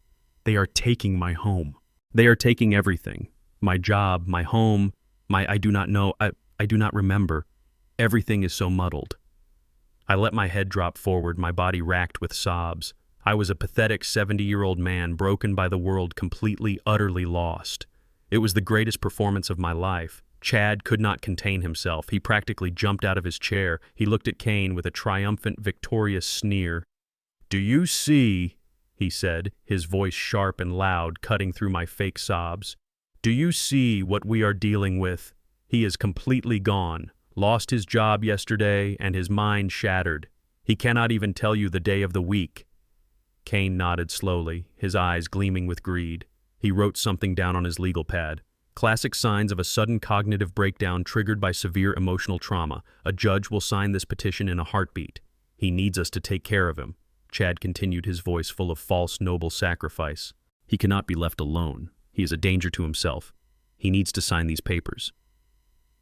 They are taking my home. They are taking everything. My job, my home, I do not know, I do not remember. Everything is so muddled. I let my head drop forward, my body racked with sobs. I was a pathetic 70-year-old man, broken by the world, completely, utterly lost. It was the greatest performance of my life. Chad could not contain himself. He practically jumped out of his chair. He looked at Kane with a triumphant, victorious sneer. Do you see, he said, his voice sharp and loud, cutting through my fake sobs. Do you see what we are dealing with? He is completely gone. Lost his job yesterday, and his mind shattered. He cannot even tell you the day of the week. Kane nodded slowly, his eyes gleaming with greed. He wrote something down on his legal pad. Classic signs of a sudden cognitive breakdown triggered by severe emotional trauma. A judge will sign this petition in a heartbeat. He needs us to take care of him. Chad continued, his voice full of false, noble sacrifice. He cannot be left alone. He is a danger to himself. He needs to sign these papers.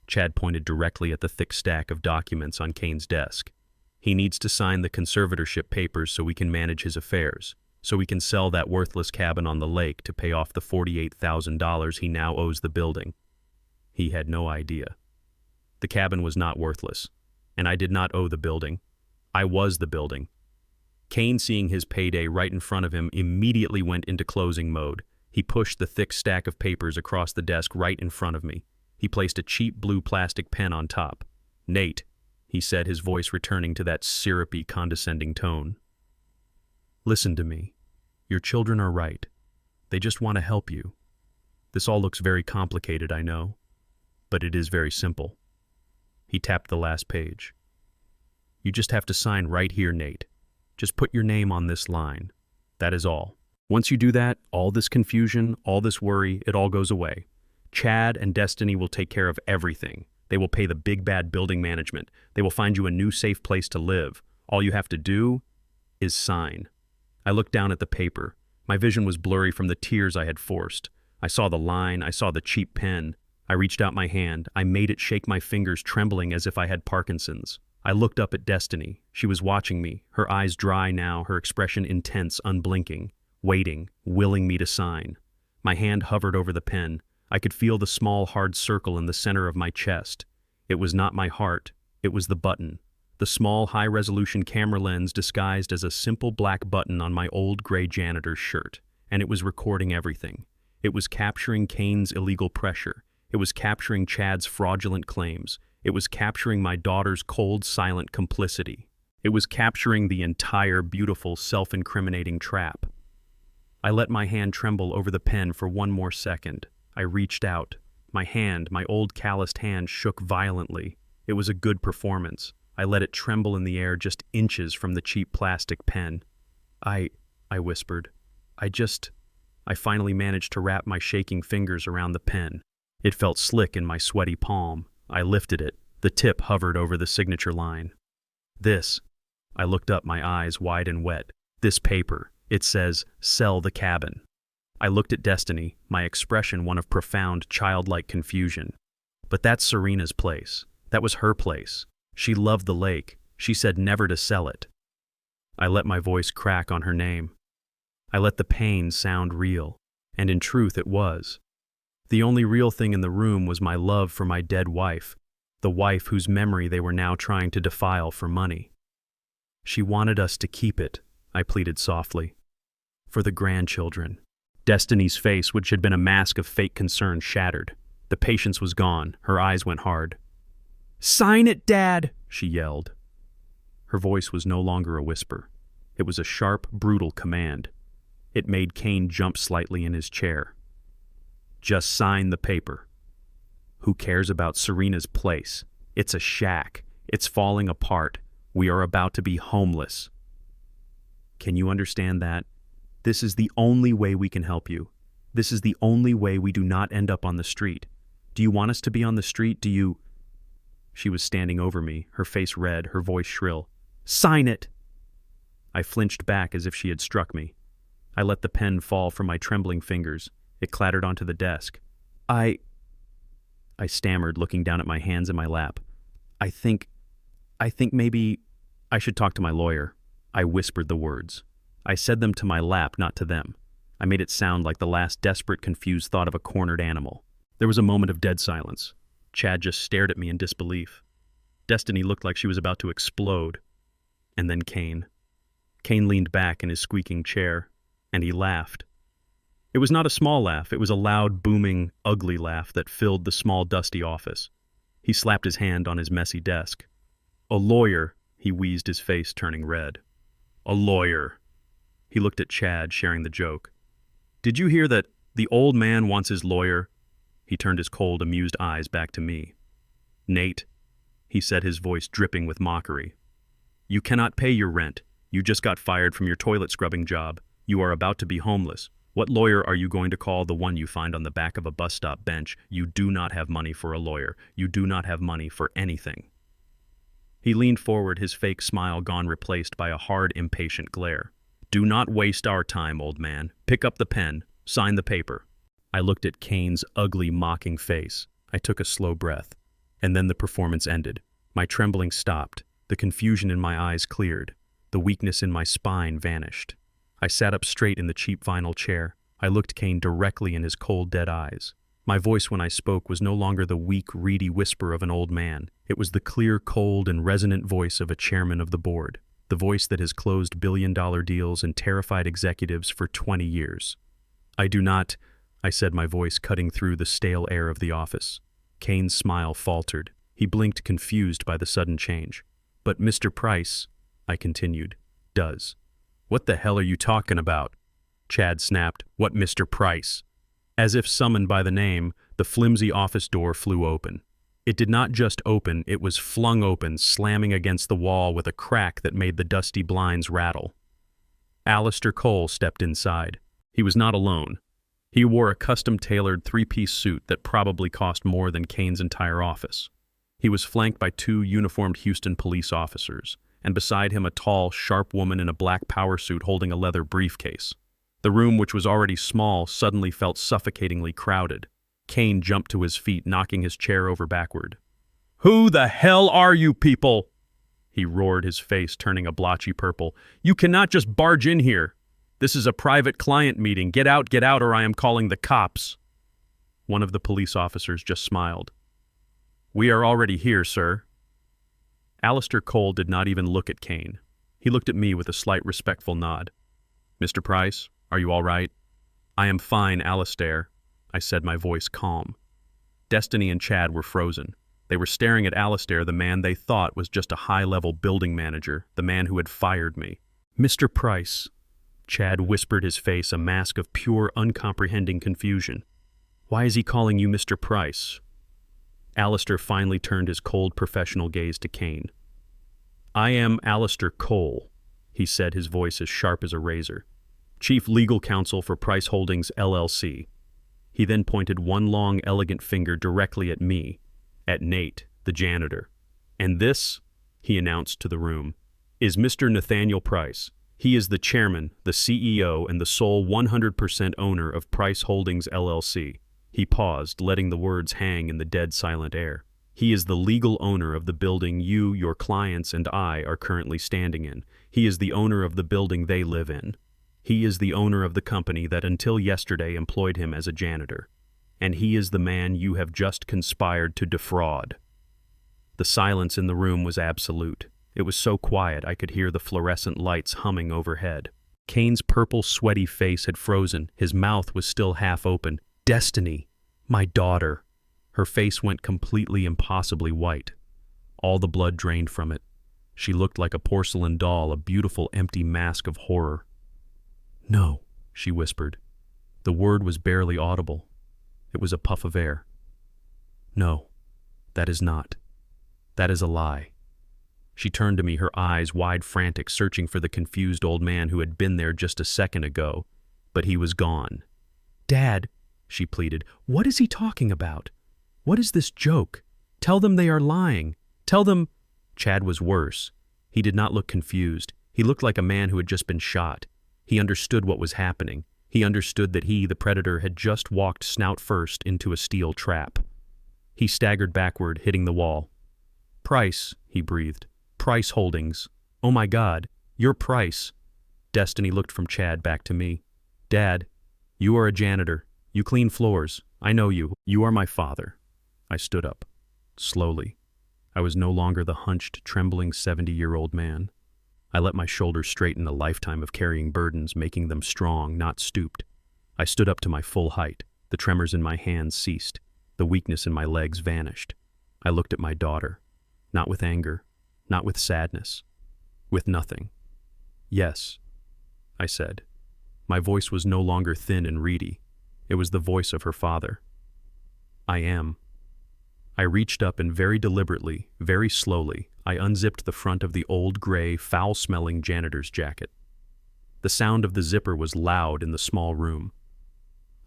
Chad pointed directly at the thick stack of documents on Kane's desk. He needs to sign the conservatorship papers so we can manage his affairs, so we can sell that worthless cabin on the lake to pay off the $48,000 he now owes the building. He had no idea. The cabin was not worthless, and I did not owe the building. I was the building. Kane, seeing his payday right in front of him, immediately went into closing mode. He pushed the thick stack of papers across the desk right in front of me. He placed a cheap blue plastic pen on top. Nate, he said, his voice returning to that syrupy, condescending tone. Listen to me. Your children are right. They just want to help you. This all looks very complicated, I know, but it is very simple. He tapped the last page. You just have to sign right here, Nate. Just put your name on this line. That is all. Once you do that, all this confusion, all this worry, it all goes away. Chad and Destiny will take care of everything. They will pay the big bad building management. They will find you a new safe place to live. All you have to do is sign. I looked down at the paper. My vision was blurry from the tears I had forced. I saw the line, I saw the cheap pen. I reached out my hand. I made it shake my fingers, trembling as if I had Parkinson's. I looked up at Destiny. She was watching me, her eyes dry now, her expression intense, unblinking, waiting, willing me to sign. My hand hovered over the pen. I could feel the small, hard circle in the center of my chest. It was not my heart, it was the button. The small, high-resolution camera lens disguised as a simple black button on my old gray janitor's shirt, and it was recording everything. It was capturing Kane's illegal pressure. It was capturing Chad's fraudulent claims. It was capturing my daughter's cold, silent complicity. It was capturing the entire beautiful, self-incriminating trap. I let my hand tremble over the pen for one more second. I reached out. My hand, my old calloused hand, shook violently. It was a good performance. I let it tremble in the air just inches from the cheap plastic pen. I whispered. I finally managed to wrap my shaking fingers around the pen. It felt slick in my sweaty palm. I lifted it. The tip hovered over the signature line. This. I looked up, my eyes wide and wet. This paper. It says, "Sell the cabin." I looked at Destiny, my expression one of profound, childlike confusion. But that's Serena's place. That was her place. She loved the lake. She said never to sell it. I let my voice crack on her name. I let the pain sound real. And in truth, it was. The only real thing in the room was my love for my dead wife, the wife whose memory they were now trying to defile for money. She wanted us to keep it, I pleaded softly. For the grandchildren. Destiny's face, which had been a mask of fake concern, shattered. The patience was gone. Her eyes went hard. "Sign it, Dad!" she yelled. Her voice was no longer a whisper. It was a sharp, brutal command. It made Kane jump slightly in his chair. Just sign the paper. Who cares about Serena's place? It's a shack. It's falling apart. We are about to be homeless. Can you understand that? This is the only way we can help you. This is the only way we do not end up on the street. Do you want us to be on the street? Do you... She was standing over me, her face red, her voice shrill. Sign it! I flinched back as if she had struck me. I let the pen fall from my trembling fingers. It clattered onto the desk. I stammered, looking down at my hands in my lap. I think maybe I should talk to my lawyer. I whispered the words. I said them to my lap, not to them. I made it sound like the last desperate, confused thought of a cornered animal. There was a moment of dead silence. Chad just stared at me in disbelief. Destiny looked like she was about to explode. And then Kane. Kane leaned back in his squeaking chair, and he laughed. It was not a small laugh. It was a loud, booming, ugly laugh that filled the small, dusty office. He slapped his hand on his messy desk. A lawyer, he wheezed, his face turning red. A lawyer. He looked at Chad, sharing the joke. Did you hear that the old man wants his lawyer? He turned his cold, amused eyes back to me. Nate, he said, his voice dripping with mockery. You cannot pay your rent. You just got fired from your toilet scrubbing job. You are about to be homeless. What lawyer are you going to call? The one you find on the back of a bus stop bench? You do not have money for a lawyer. You do not have money for anything. He leaned forward, his fake smile gone, replaced by a hard, impatient glare. Do not waste our time, old man. Pick up the pen. Sign the paper. I looked at Kane's ugly, mocking face. I took a slow breath. And then the performance ended. My trembling stopped. The confusion in my eyes cleared. The weakness in my spine vanished. I sat up straight in the cheap vinyl chair. I looked Kane directly in his cold, dead eyes. My voice when I spoke was no longer the weak, reedy whisper of an old man. It was the clear, cold, and resonant voice of a chairman of the board. The voice that has closed billion-dollar deals and terrified executives for 20 years. I do not, I said, my voice cutting through the stale air of the office. Kane's smile faltered. He blinked, confused by the sudden change. But Mr. Price, I continued, does. What the hell are you talking about? Chad snapped. What Mr. Price? As if summoned by the name, the flimsy office door flew open. It did not just open, it was flung open, slamming against the wall with a crack that made the dusty blinds rattle. Alistair Cole stepped inside. He was not alone. He wore a custom-tailored three-piece suit that probably cost more than Kane's entire office. He was flanked by two uniformed Houston police officers, and beside him a tall, sharp woman in a black power suit holding a leather briefcase. The room, which was already small, suddenly felt suffocatingly crowded. Kane jumped to his feet, knocking his chair over backward. "Who the hell are you people?" he roared, his face turning a blotchy purple. "You cannot just barge in here. This is a private client meeting. Get out, or I am calling the cops." One of the police officers just smiled. "We are already here, sir." Alistair Cole did not even look at Kane. He looked at me with a slight respectful nod. "Mr. Price, are you all right?" "I am fine, Alistair," I said, my voice calm. Destiny and Chad were frozen. They were staring at Alistair, the man they thought was just a high-level building manager, the man who had fired me. "Mr. Price," Chad whispered, his face a mask of pure, uncomprehending confusion. "Why is he calling you Mr. Price?" Alistair finally turned his cold, professional gaze to Kane. "I am Alistair Cole," he said, his voice as sharp as a razor. "Chief Legal Counsel for Price Holdings, LLC. He then pointed one long, elegant finger directly at me, at Nate, the janitor. "And this," he announced to the room, "is Mr. Nathaniel Price. He is the chairman, the CEO, and the sole 100% owner of Price Holdings, LLC. He paused, letting the words hang in the dead silent air. "He is the legal owner of the building you, your clients, and I are currently standing in. He is the owner of the building they live in. He is the owner of the company that until yesterday employed him as a janitor. And he is the man you have just conspired to defraud." The silence in the room was absolute. It was so quiet I could hear the fluorescent lights humming overhead. Kane's purple, sweaty face had frozen. His mouth was still half open. "Destiny, my daughter." Her face went completely impossibly white. All the blood drained from it. She looked like a porcelain doll, a beautiful empty mask of horror. "No," she whispered. The word was barely audible. It was a puff of air. "No, that is not. That is a lie." She turned to me, her eyes wide, frantic, searching for the confused old man who had been there just a second ago, but he was gone. "Dad," she pleaded, "what is he talking about? What is this joke? Tell them they are lying. Tell them—" Chad was worse. He did not look confused. He looked like a man who had just been shot. He understood what was happening. He understood that he, the predator, had just walked snout first into a steel trap. He staggered backward, hitting the wall. "Price," he breathed. "Price Holdings. Oh my God, you're Price." Destiny looked from Chad back to me. "Dad, you are a janitor. You clean floors. I know you. You are my father." I stood up. Slowly. I was no longer the hunched, trembling 70-year-old man. I let my shoulders straighten, a lifetime of carrying burdens, making them strong, not stooped. I stood up to my full height. The tremors in my hands ceased. The weakness in my legs vanished. I looked at my daughter. Not with anger. Not with sadness. With nothing. "Yes," I said. My voice was no longer thin and reedy. It was the voice of her father. "I am." I reached up and very deliberately, very slowly, I unzipped the front of the old gray, foul-smelling janitor's jacket. The sound of the zipper was loud in the small room.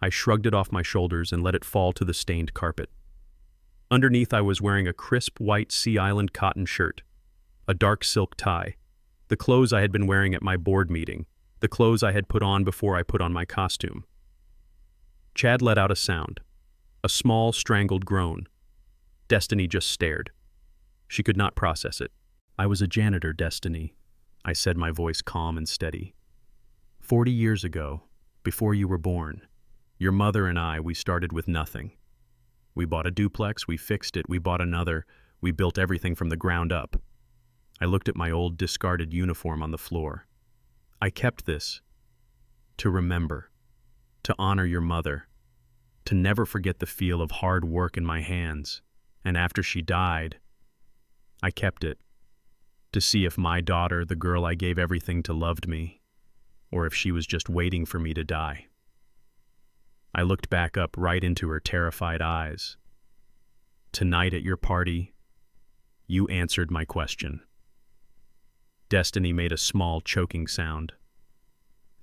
I shrugged it off my shoulders and let it fall to the stained carpet. Underneath I was wearing a crisp white Sea Island cotton shirt, a dark silk tie, the clothes I had been wearing at my board meeting, the clothes I had put on before I put on my costume. Chad let out a sound, a small, strangled groan. Destiny just stared. She could not process it. "I was a janitor, Destiny," I said, my voice calm and steady. 40 years ago, before you were born, your mother and I, we started with nothing. We bought a duplex, we fixed it, we bought another, we built everything from the ground up." I looked at my old discarded uniform on the floor. "I kept this to remember, to honor your mother, to never forget the feel of hard work in my hands. And after she died, I kept it to see if my daughter, the girl I gave everything to, loved me, or if she was just waiting for me to die." I looked back up right into her terrified eyes. Tonight at your party, you answered my question. Destiny made a small, choking sound.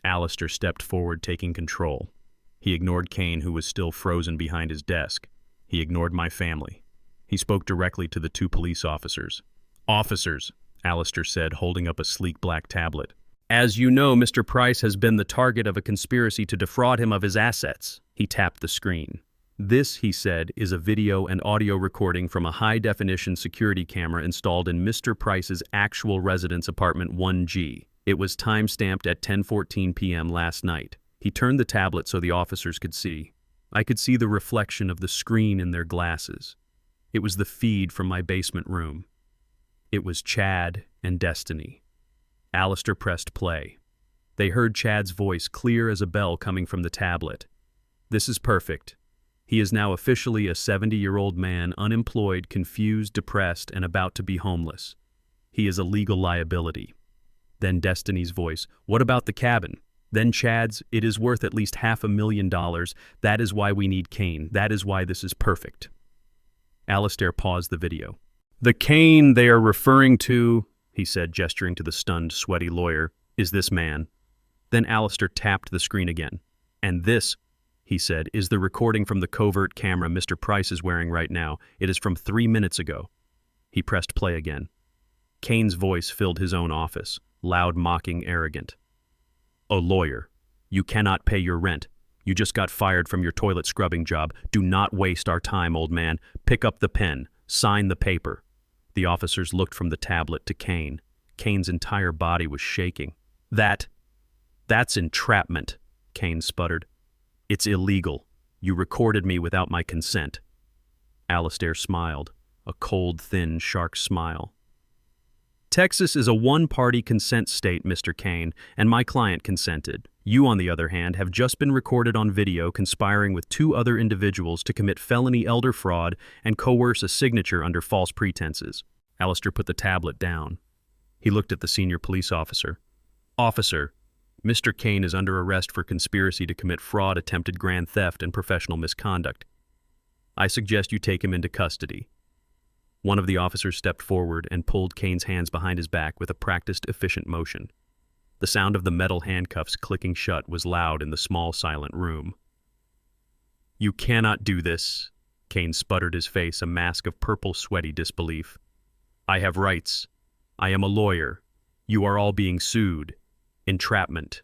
Alistair stepped forward, taking control. He ignored Kane, who was still frozen behind his desk. He ignored my family. He spoke directly to the two police officers. "Officers," Alistair said, holding up a sleek black tablet. "As you know, Mr. Price has been the target of a conspiracy to defraud him of his assets." He tapped the screen. "This," he said, "is a video and audio recording from a high-definition security camera installed in Mr. Price's actual residence apartment 1G. It was time-stamped at 10:14 p.m. last night." He turned the tablet so the officers could see. I could see the reflection of the screen in their glasses. It was the feed from my basement room. It was Chad and Destiny. Alistair pressed play. They heard Chad's voice clear as a bell coming from the tablet. "This is perfect. He is now officially a 70-year-old man, unemployed, confused, depressed, and about to be homeless. He is a legal liability." Then Destiny's voice, "What about the cabin?" Then Chad's, "It is worth at least $500,000. That is why we need Kane. That is why this is perfect." Alistair paused the video. "The Kane they are referring to," he said, gesturing to the stunned, sweaty lawyer, "is this man." Then Alistair tapped the screen again. "And this," he said, "is the recording from the covert camera Mr. Price is wearing right now. It is from 3 minutes ago." He pressed play again. Kane's voice filled his own office, loud, mocking, arrogant. "Oh, lawyer, you cannot pay your rent. You just got fired from your toilet scrubbing job. Do not waste our time, old man. Pick up the pen. Sign the paper." The officers looked from the tablet to Kane. Kane's entire body was shaking. That's entrapment," Kane sputtered. "It's illegal. You recorded me without my consent." Alistair smiled, a cold, thin, shark smile. "Texas is a one-party consent state, Mr. Kane, and my client consented. You, on the other hand, have just been recorded on video conspiring with 2 other individuals to commit felony elder fraud and coerce a signature under false pretenses." Alistair put the tablet down. He looked at the senior police officer. "Officer, Mr. Kane is under arrest for conspiracy to commit fraud, attempted grand theft, and professional misconduct. I suggest you take him into custody." One of the officers stepped forward and pulled Kane's hands behind his back with a practiced, efficient motion. The sound of the metal handcuffs clicking shut was loud in the small, silent room. "You cannot do this," Kane sputtered, his face a mask of purple, sweaty disbelief. "I have rights. I am a lawyer. You are all being sued. Entrapment."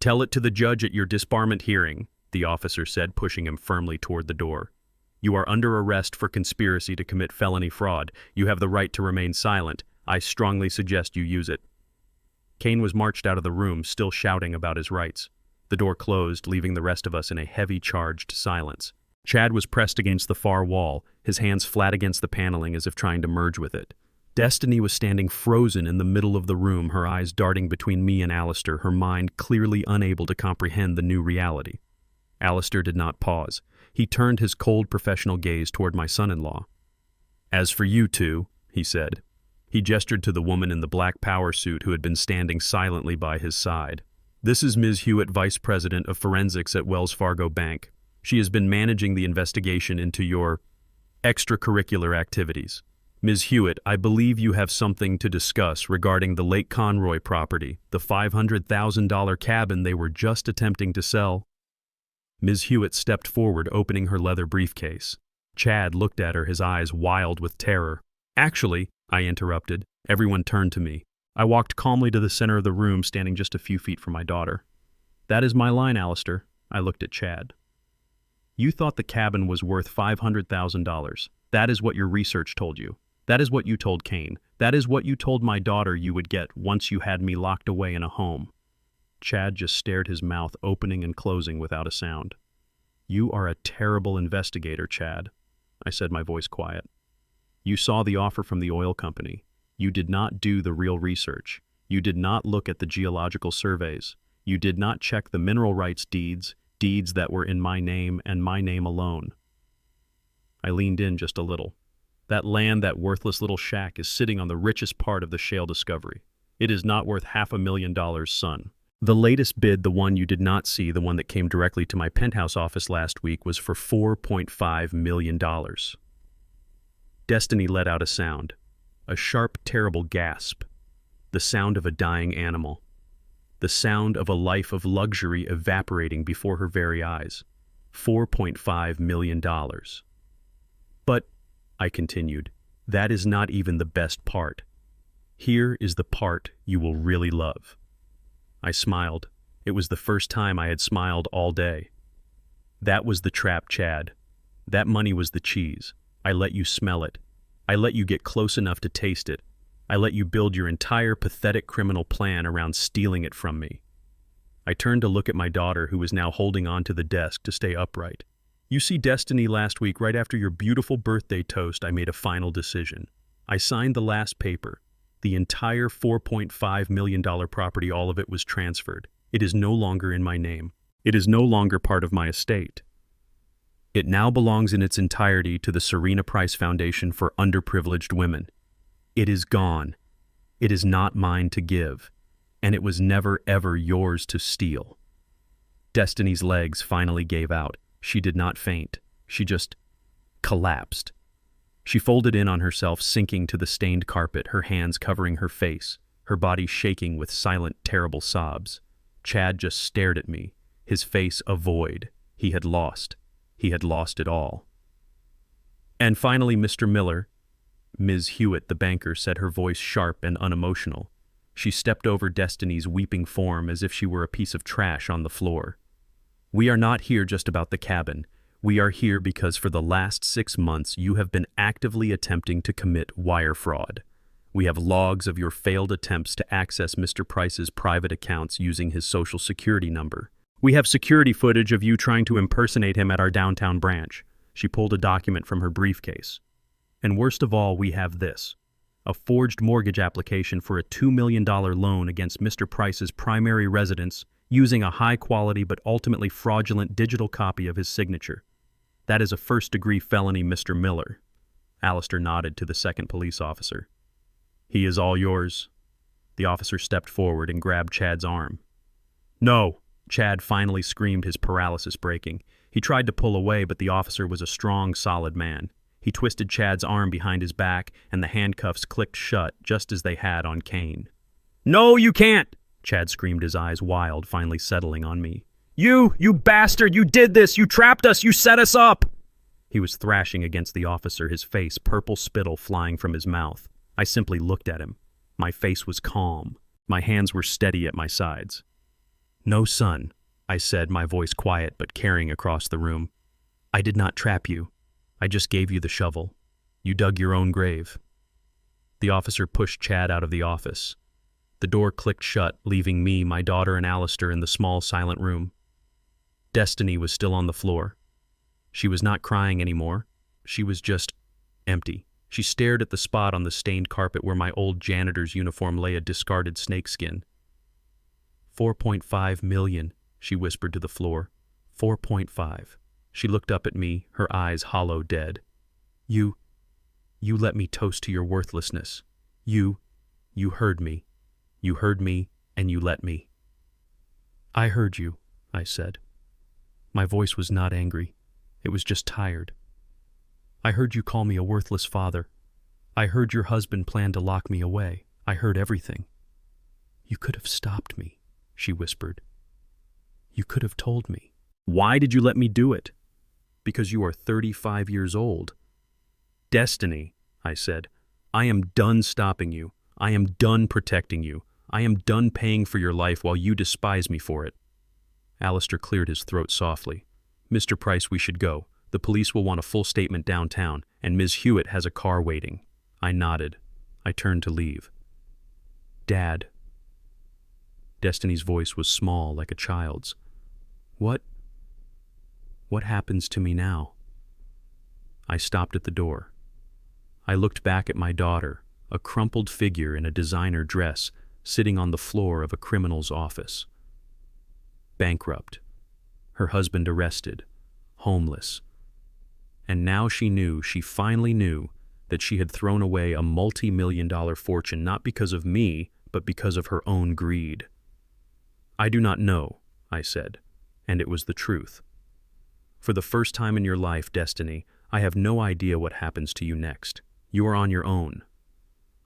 "Tell it to the judge at your disbarment hearing," the officer said, pushing him firmly toward the door. "You are under arrest for conspiracy to commit felony fraud. You have the right to remain silent. I strongly suggest you use it." Kane was marched out of the room, still shouting about his rights. The door closed, leaving the rest of us in a heavy, charged silence. Chad was pressed against the far wall, his hands flat against the paneling as if trying to merge with it. Destiny was standing frozen in the middle of the room, her eyes darting between me and Alistair, her mind clearly unable to comprehend the new reality. Alistair did not pause. He turned his cold professional gaze toward my son-in-law. "As for you two," he said. He gestured to the woman in the black power suit who had been standing silently by his side. "This is Ms. Hewitt, Vice President of Forensics at Wells Fargo Bank. She has been managing the investigation into your extracurricular activities. Ms. Hewitt, I believe you have something to discuss regarding the Lake Conroy property, the $500,000 cabin they were just attempting to sell." Ms. Hewitt stepped forward, opening her leather briefcase. Chad looked at her, his eyes wild with terror. "Actually," I interrupted. Everyone turned to me. I walked calmly to the center of the room, standing just a few feet from my daughter. "That is my line, Alistair." I looked at Chad. "You thought the cabin was worth $500,000. That is what your research told you. That is what you told Kane. That is what you told my daughter you would get once you had me locked away in a home." Chad just stared, his mouth opening and closing without a sound. "You are a terrible investigator, Chad," I said, my voice quiet. "You saw the offer from the oil company. You did not do the real research. You did not look at the geological surveys. You did not check the mineral rights deeds that were in my name and my name alone." I leaned in just a little. "That land, that worthless little shack, is sitting on the richest part of the shale discovery. It is not worth $500,000, son. The latest bid, the one you did not see, the one that came directly to my penthouse office last week, was for $4.5 million. Destiny let out a sound, a sharp, terrible gasp, the sound of a dying animal, the sound of a life of luxury evaporating before her very eyes. $4.5 million. But, I continued, that is not even the best part. Here is the part you will really love. I smiled. It was the first time I had smiled all day. That was the trap, Chad. That money was the cheese. I let you smell it. I let you get close enough to taste it. I let you build your entire pathetic criminal plan around stealing it from me. I turned to look at my daughter, who was now holding on to the desk to stay upright. You see, Destiny, last week, right after your beautiful birthday toast, I made a final decision. I signed the last paper. The entire $4.5 million property, all of it, was transferred. It is no longer in my name. It is no longer part of my estate. It now belongs in its entirety to the Serena Price Foundation for Underprivileged Women. It is gone. It is not mine to give, and it was never ever yours to steal. Destiny's legs finally gave out. She did not faint. She just collapsed. She folded in on herself, sinking to the stained carpet, her hands covering her face, her body shaking with silent, terrible sobs. Chad just stared at me, his face a void. He had lost. He had lost it all. And finally, Mr. Miller, Ms. Hewitt, the banker, said, her voice sharp and unemotional. She stepped over Destiny's weeping form as if she were a piece of trash on the floor. We are not here just about the cabin. We are here because for the last 6 months you have been actively attempting to commit wire fraud. We have logs of your failed attempts to access Mr. Price's private accounts using his social security number. We have security footage of you trying to impersonate him at our downtown branch. She pulled a document from her briefcase. And worst of all, we have this. A forged mortgage application for a $2 million loan against Mr. Price's primary residence using a high-quality but ultimately fraudulent digital copy of his signature. That is a first-degree felony, Mr. Miller. Alistair nodded to the second police officer. He is all yours. The officer stepped forward and grabbed Chad's arm. No! Chad finally screamed, his paralysis breaking. He tried to pull away, but the officer was a strong, solid man. He twisted Chad's arm behind his back, and the handcuffs clicked shut just as they had on Kane. No, you can't! Chad screamed, his eyes wild, finally settling on me. You bastard! You did this! You trapped us! You set us up! He was thrashing against the officer, his face purple spittle flying from his mouth. I simply looked at him. My face was calm. My hands were steady at my sides. No, son, I said, my voice quiet but carrying across the room. I did not trap you. I just gave you the shovel. You dug your own grave. The officer pushed Chad out of the office. The door clicked shut, leaving me, my daughter, and Alistair in the small, silent room. Destiny was still on the floor. She was not crying anymore. She was just empty. She stared at the spot on the stained carpet where my old janitor's uniform lay, a discarded snakeskin. 4.5 million, she whispered to the floor. 4.5. She looked up at me, her eyes hollow dead. You let me toast to your worthlessness. You heard me. You heard me, and you let me. I heard you, I said. My voice was not angry. It was just tired. I heard you call me a worthless father. I heard your husband plan to lock me away. I heard everything. You could have stopped me, she whispered. You could have told me. Why did you let me do it? Because you are 35 years old. Destiny, I said. I am done stopping you. I am done protecting you. I am done paying for your life while you despise me for it. Alistair cleared his throat softly. Mr. Price, we should go. The police will want a full statement downtown, and Ms. Hewitt has a car waiting. I nodded. I turned to leave. Dad. Destiny's voice was small, like a child's. What happens to me now? I stopped at the door. I looked back at my daughter, a crumpled figure in a designer dress, sitting on the floor of a criminal's office. Bankrupt. Her husband arrested. Homeless. And now she finally knew, that she had thrown away a multi-million-dollar fortune not because of me, but because of her own greed. I do not know, I said, and it was the truth. For the first time in your life, Destiny, I have no idea what happens to you next. You are on your own."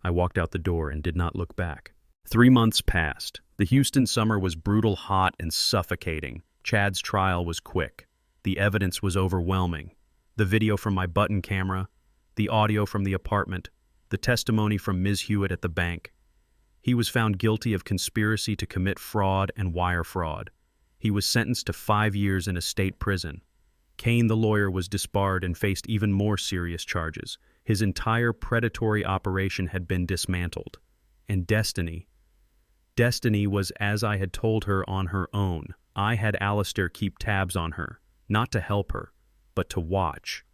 I walked out the door and did not look back. 3 months passed. The Houston summer was brutal, hot, and suffocating. Chad's trial was quick. The evidence was overwhelming. The video from my button camera, the audio from the apartment, the testimony from Ms. Hewitt at the bank. He was found guilty of conspiracy to commit fraud and wire fraud. He was sentenced to 5 years in a state prison. Kane, the lawyer, was disbarred and faced even more serious charges. His entire predatory operation had been dismantled. And Destiny was as I had told her, on her own. I had Alistair keep tabs on her, not to help her, but to watch.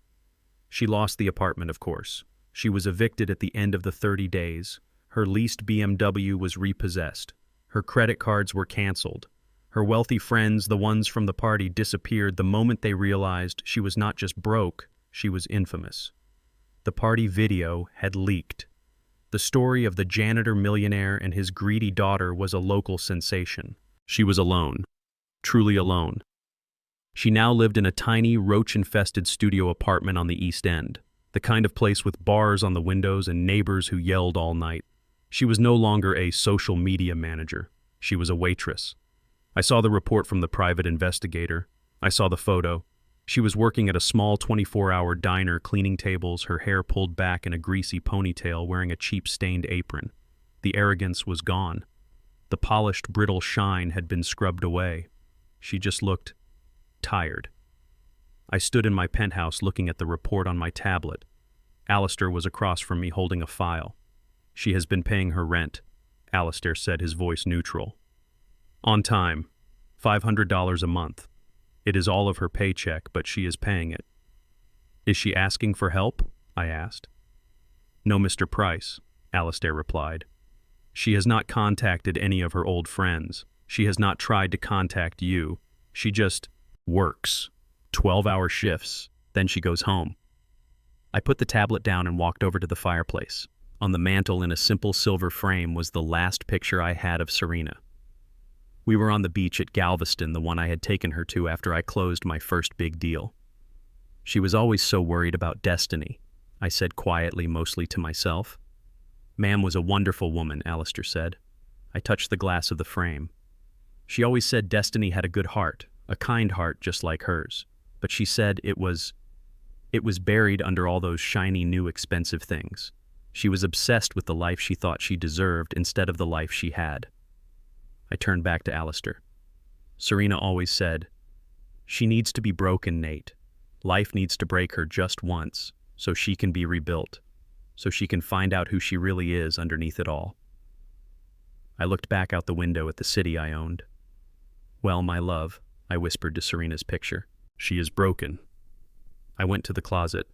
She lost the apartment, of course. She was evicted at the end of the 30 days. Her leased BMW was repossessed. Her credit cards were canceled. Her wealthy friends, the ones from the party, disappeared the moment they realized she was not just broke, she was infamous. The party video had leaked. The story of the janitor millionaire and his greedy daughter was a local sensation. She was alone, truly alone. She now lived in a tiny, roach-infested studio apartment on the East End, the kind of place with bars on the windows and neighbors who yelled all night. She was no longer a social media manager. She was a waitress. I saw the report from the private investigator. I saw the photo. She was working at a small 24-hour diner, cleaning tables, her hair pulled back in a greasy ponytail, wearing a cheap stained apron. The arrogance was gone. The polished, brittle shine had been scrubbed away. She just looked tired. I stood in my penthouse looking at the report on my tablet. Alistair was across from me holding a file. "She has been paying her rent," Alistair said, his voice neutral. "On time. $500 a month. It is all of her paycheck, but she is paying it." "Is she asking for help?" I asked. "No, Mr. Price," Alistair replied. "She has not contacted any of her old friends. She has not tried to contact you. She just works. 12-hour shifts. Then she goes home." I put the tablet down and walked over to the fireplace. On the mantel in a simple silver frame was the last picture I had of Serena. We were on the beach at Galveston, the one I had taken her to after I closed my first big deal. "She was always so worried about Destiny," I said quietly, mostly to myself. "Ma'am was a wonderful woman," Alistair said. I touched the glass of the frame. "She always said Destiny had a good heart, a kind heart just like hers. But she said it was buried under all those shiny, new, expensive things. She was obsessed with the life she thought she deserved instead of the life she had." I turned back to Alistair. "Serena always said, 'She needs to be broken, Nate. Life needs to break her just once, so she can be rebuilt, so she can find out who she really is underneath it all.'" I looked back out the window at the city I owned. "Well, my love," I whispered to Serena's picture, "she is broken." I went to the closet.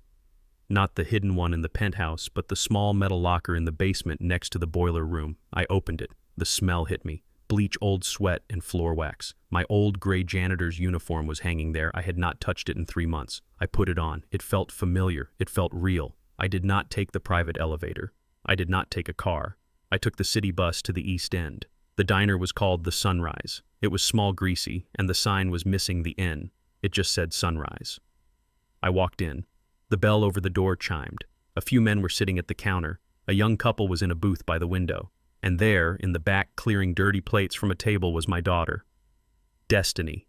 Not the hidden one in the penthouse, but the small metal locker in the basement next to the boiler room. I opened it. The smell hit me. Bleach, old sweat, and floor wax. My old gray janitor's uniform was hanging there. I had not touched it in 3 months. I put it on. It felt familiar. It felt real. I did not take the private elevator. I did not take a car. I took the city bus to the East End. The diner was called the Sunrise. It was small, greasy, and the sign was missing the N. It just said Sunrise. I walked in. The bell over the door chimed. A few men were sitting at the counter. A young couple was in a booth by the window. And there, in the back, clearing dirty plates from a table, was my daughter, Destiny.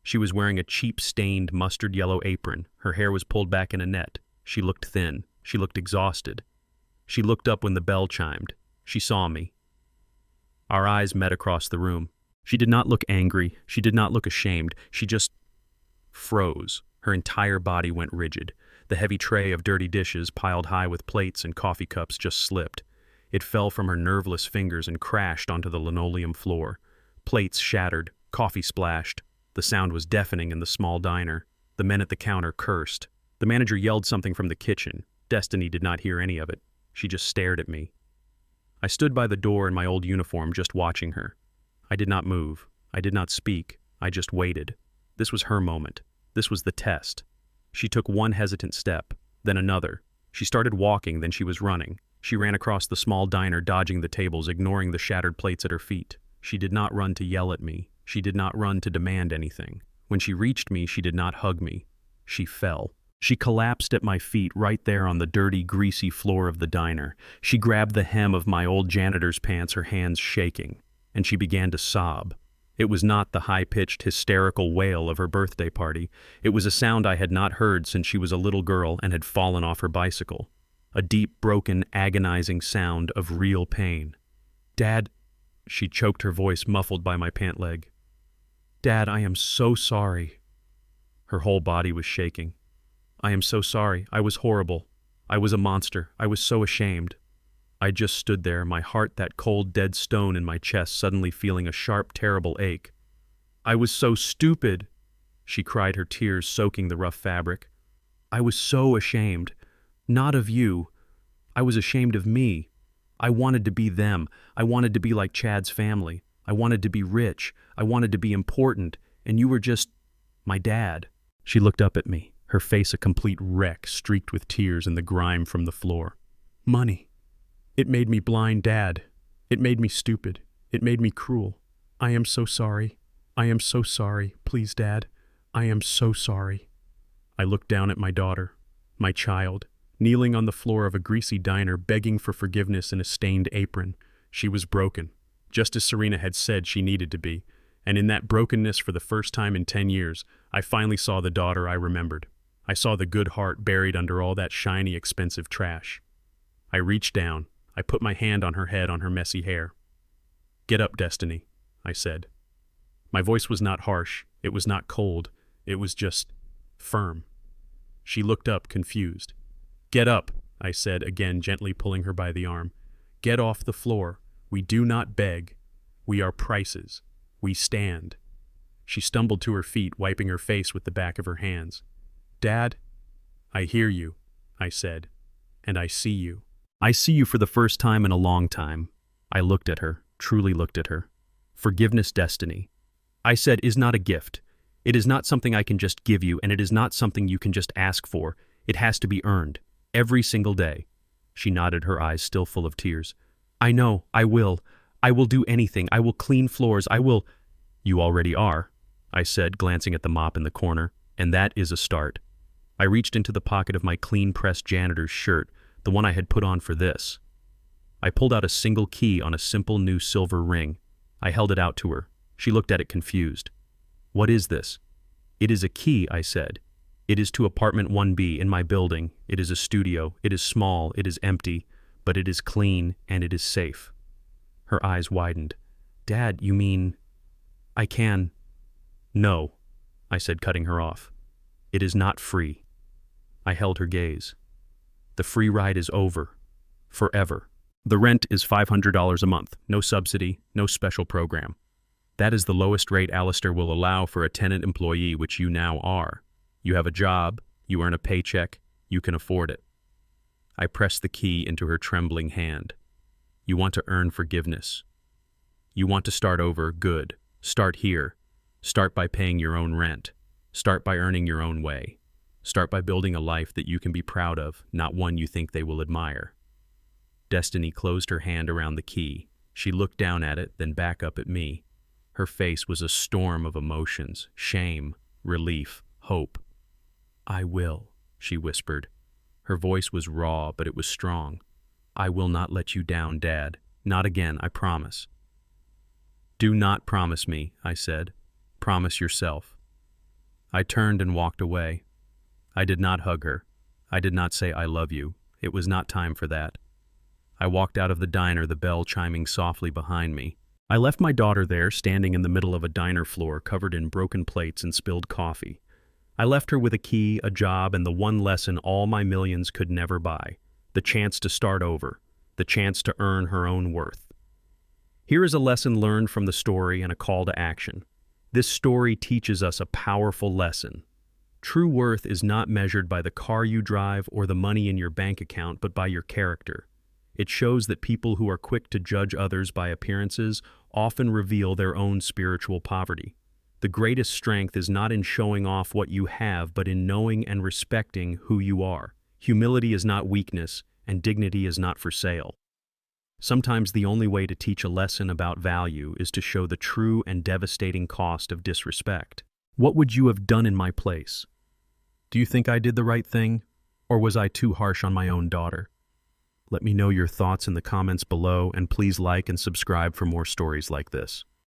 She was wearing a cheap, stained, mustard yellow apron. Her hair was pulled back in a net. She looked thin. She looked exhausted. She looked up when the bell chimed. She saw me. Our eyes met across the room. She did not look angry. She did not look ashamed. She just froze. Her entire body went rigid. The heavy tray of dirty dishes, piled high with plates and coffee cups, just slipped. It fell from her nerveless fingers and crashed onto the linoleum floor. Plates shattered. Coffee splashed. The sound was deafening in the small diner. The men at the counter cursed. The manager yelled something from the kitchen. Destiny did not hear any of it. She just stared at me. I stood by the door in my old uniform, just watching her. I did not move. I did not speak. I just waited. This was her moment. This was the test. She took one hesitant step, then another. She started walking, then she was running. She ran across the small diner, dodging the tables, ignoring the shattered plates at her feet. She did not run to yell at me. She did not run to demand anything. When she reached me, she did not hug me. She fell. She collapsed at my feet right there on the dirty, greasy floor of the diner. She grabbed the hem of my old janitor's pants, her hands shaking, and she began to sob. It was not the high-pitched, hysterical wail of her birthday party. It was a sound I had not heard since she was a little girl and had fallen off her bicycle. A deep, broken, agonizing sound of real pain. "Dad," she choked, her voice muffled by my pant leg. "Dad, I am so sorry." Her whole body was shaking. "I am so sorry. I was horrible. I was a monster. I was so ashamed." I just stood there, my heart that cold, dead stone in my chest, suddenly feeling a sharp, terrible ache. "I was so stupid," she cried, her tears soaking the rough fabric. "I was so ashamed. Not of you. I was ashamed of me. I wanted to be them. I wanted to be like Chad's family. I wanted to be rich. I wanted to be important. And you were just my dad." She looked up at me, her face a complete wreck, streaked with tears and the grime from the floor. "Money. It made me blind, Dad. It made me stupid. It made me cruel. I am so sorry. I am so sorry. Please, Dad. I am so sorry." I looked down at my daughter, my child, kneeling on the floor of a greasy diner, begging for forgiveness in a stained apron. She was broken, just as Serena had said she needed to be. And in that brokenness, for the first time in 10 years, I finally saw the daughter I remembered. I saw the good heart buried under all that shiny, expensive trash. I reached down. I put my hand on her head, on her messy hair. "Get up, Destiny," I said. My voice was not harsh. It was not cold. It was just firm. She looked up, confused. "Get up," I said, again gently pulling her by the arm. "Get off the floor. We do not beg. We are Prices. We stand." She stumbled to her feet, wiping her face with the back of her hands. "Dad, I hear you," I said, "and I see you. I see you for the first time in a long time." I looked at her, truly looked at her. "Forgiveness, Destiny," I said, "is not a gift. It is not something I can just give you, and it is not something you can just ask for. It has to be earned, every single day." She nodded, her eyes still full of tears. "I know, I will. I will do anything. I will clean floors. I will—" "You already are," I said, glancing at the mop in the corner, "and that is a start." I reached into the pocket of my clean-pressed janitor's shirt, the one I had put on for this. I pulled out a single key on a simple new silver ring. I held it out to her. She looked at it confused. "What is this?" "It is a key," I said. "It is to apartment 1B in my building. It is a studio. It is small. It is empty. But it is clean and it is safe." Her eyes widened. "Dad, you mean I can—" "No," I said, cutting her off. "It is not free." I held her gaze. "The free ride is over. Forever. The rent is $500 a month. No subsidy, no special program. That is the lowest rate Alistair will allow for a tenant employee, which you now are. You have a job, you earn a paycheck, you can afford it." I pressed the key into her trembling hand. "You want to earn forgiveness. You want to start over good. Start here. Start by paying your own rent. Start by earning your own way. Start by building a life that you can be proud of, not one you think they will admire." Destiny closed her hand around the key. She looked down at it, then back up at me. Her face was a storm of emotions: shame, relief, hope. "I will," she whispered. Her voice was raw, but it was strong. "I will not let you down, Dad. Not again, I promise." "Do not promise me," I said. "Promise yourself." I turned and walked away. I did not hug her. I did not say, "I love you." It was not time for that. I walked out of the diner, the bell chiming softly behind me. I left my daughter there, standing in the middle of a diner floor covered in broken plates and spilled coffee. I left her with a key, a job, and the one lesson all my millions could never buy: the chance to start over, the chance to earn her own worth. Here is a lesson learned from the story and a call to action. This story teaches us a powerful lesson. True worth is not measured by the car you drive or the money in your bank account, but by your character. It shows that people who are quick to judge others by appearances often reveal their own spiritual poverty. The greatest strength is not in showing off what you have, but in knowing and respecting who you are. Humility is not weakness, and dignity is not for sale. Sometimes the only way to teach a lesson about value is to show the true and devastating cost of disrespect. What would you have done in my place? Do you think I did the right thing? Or was I too harsh on my own daughter? Let me know your thoughts in the comments below, and please like and subscribe for more stories like this.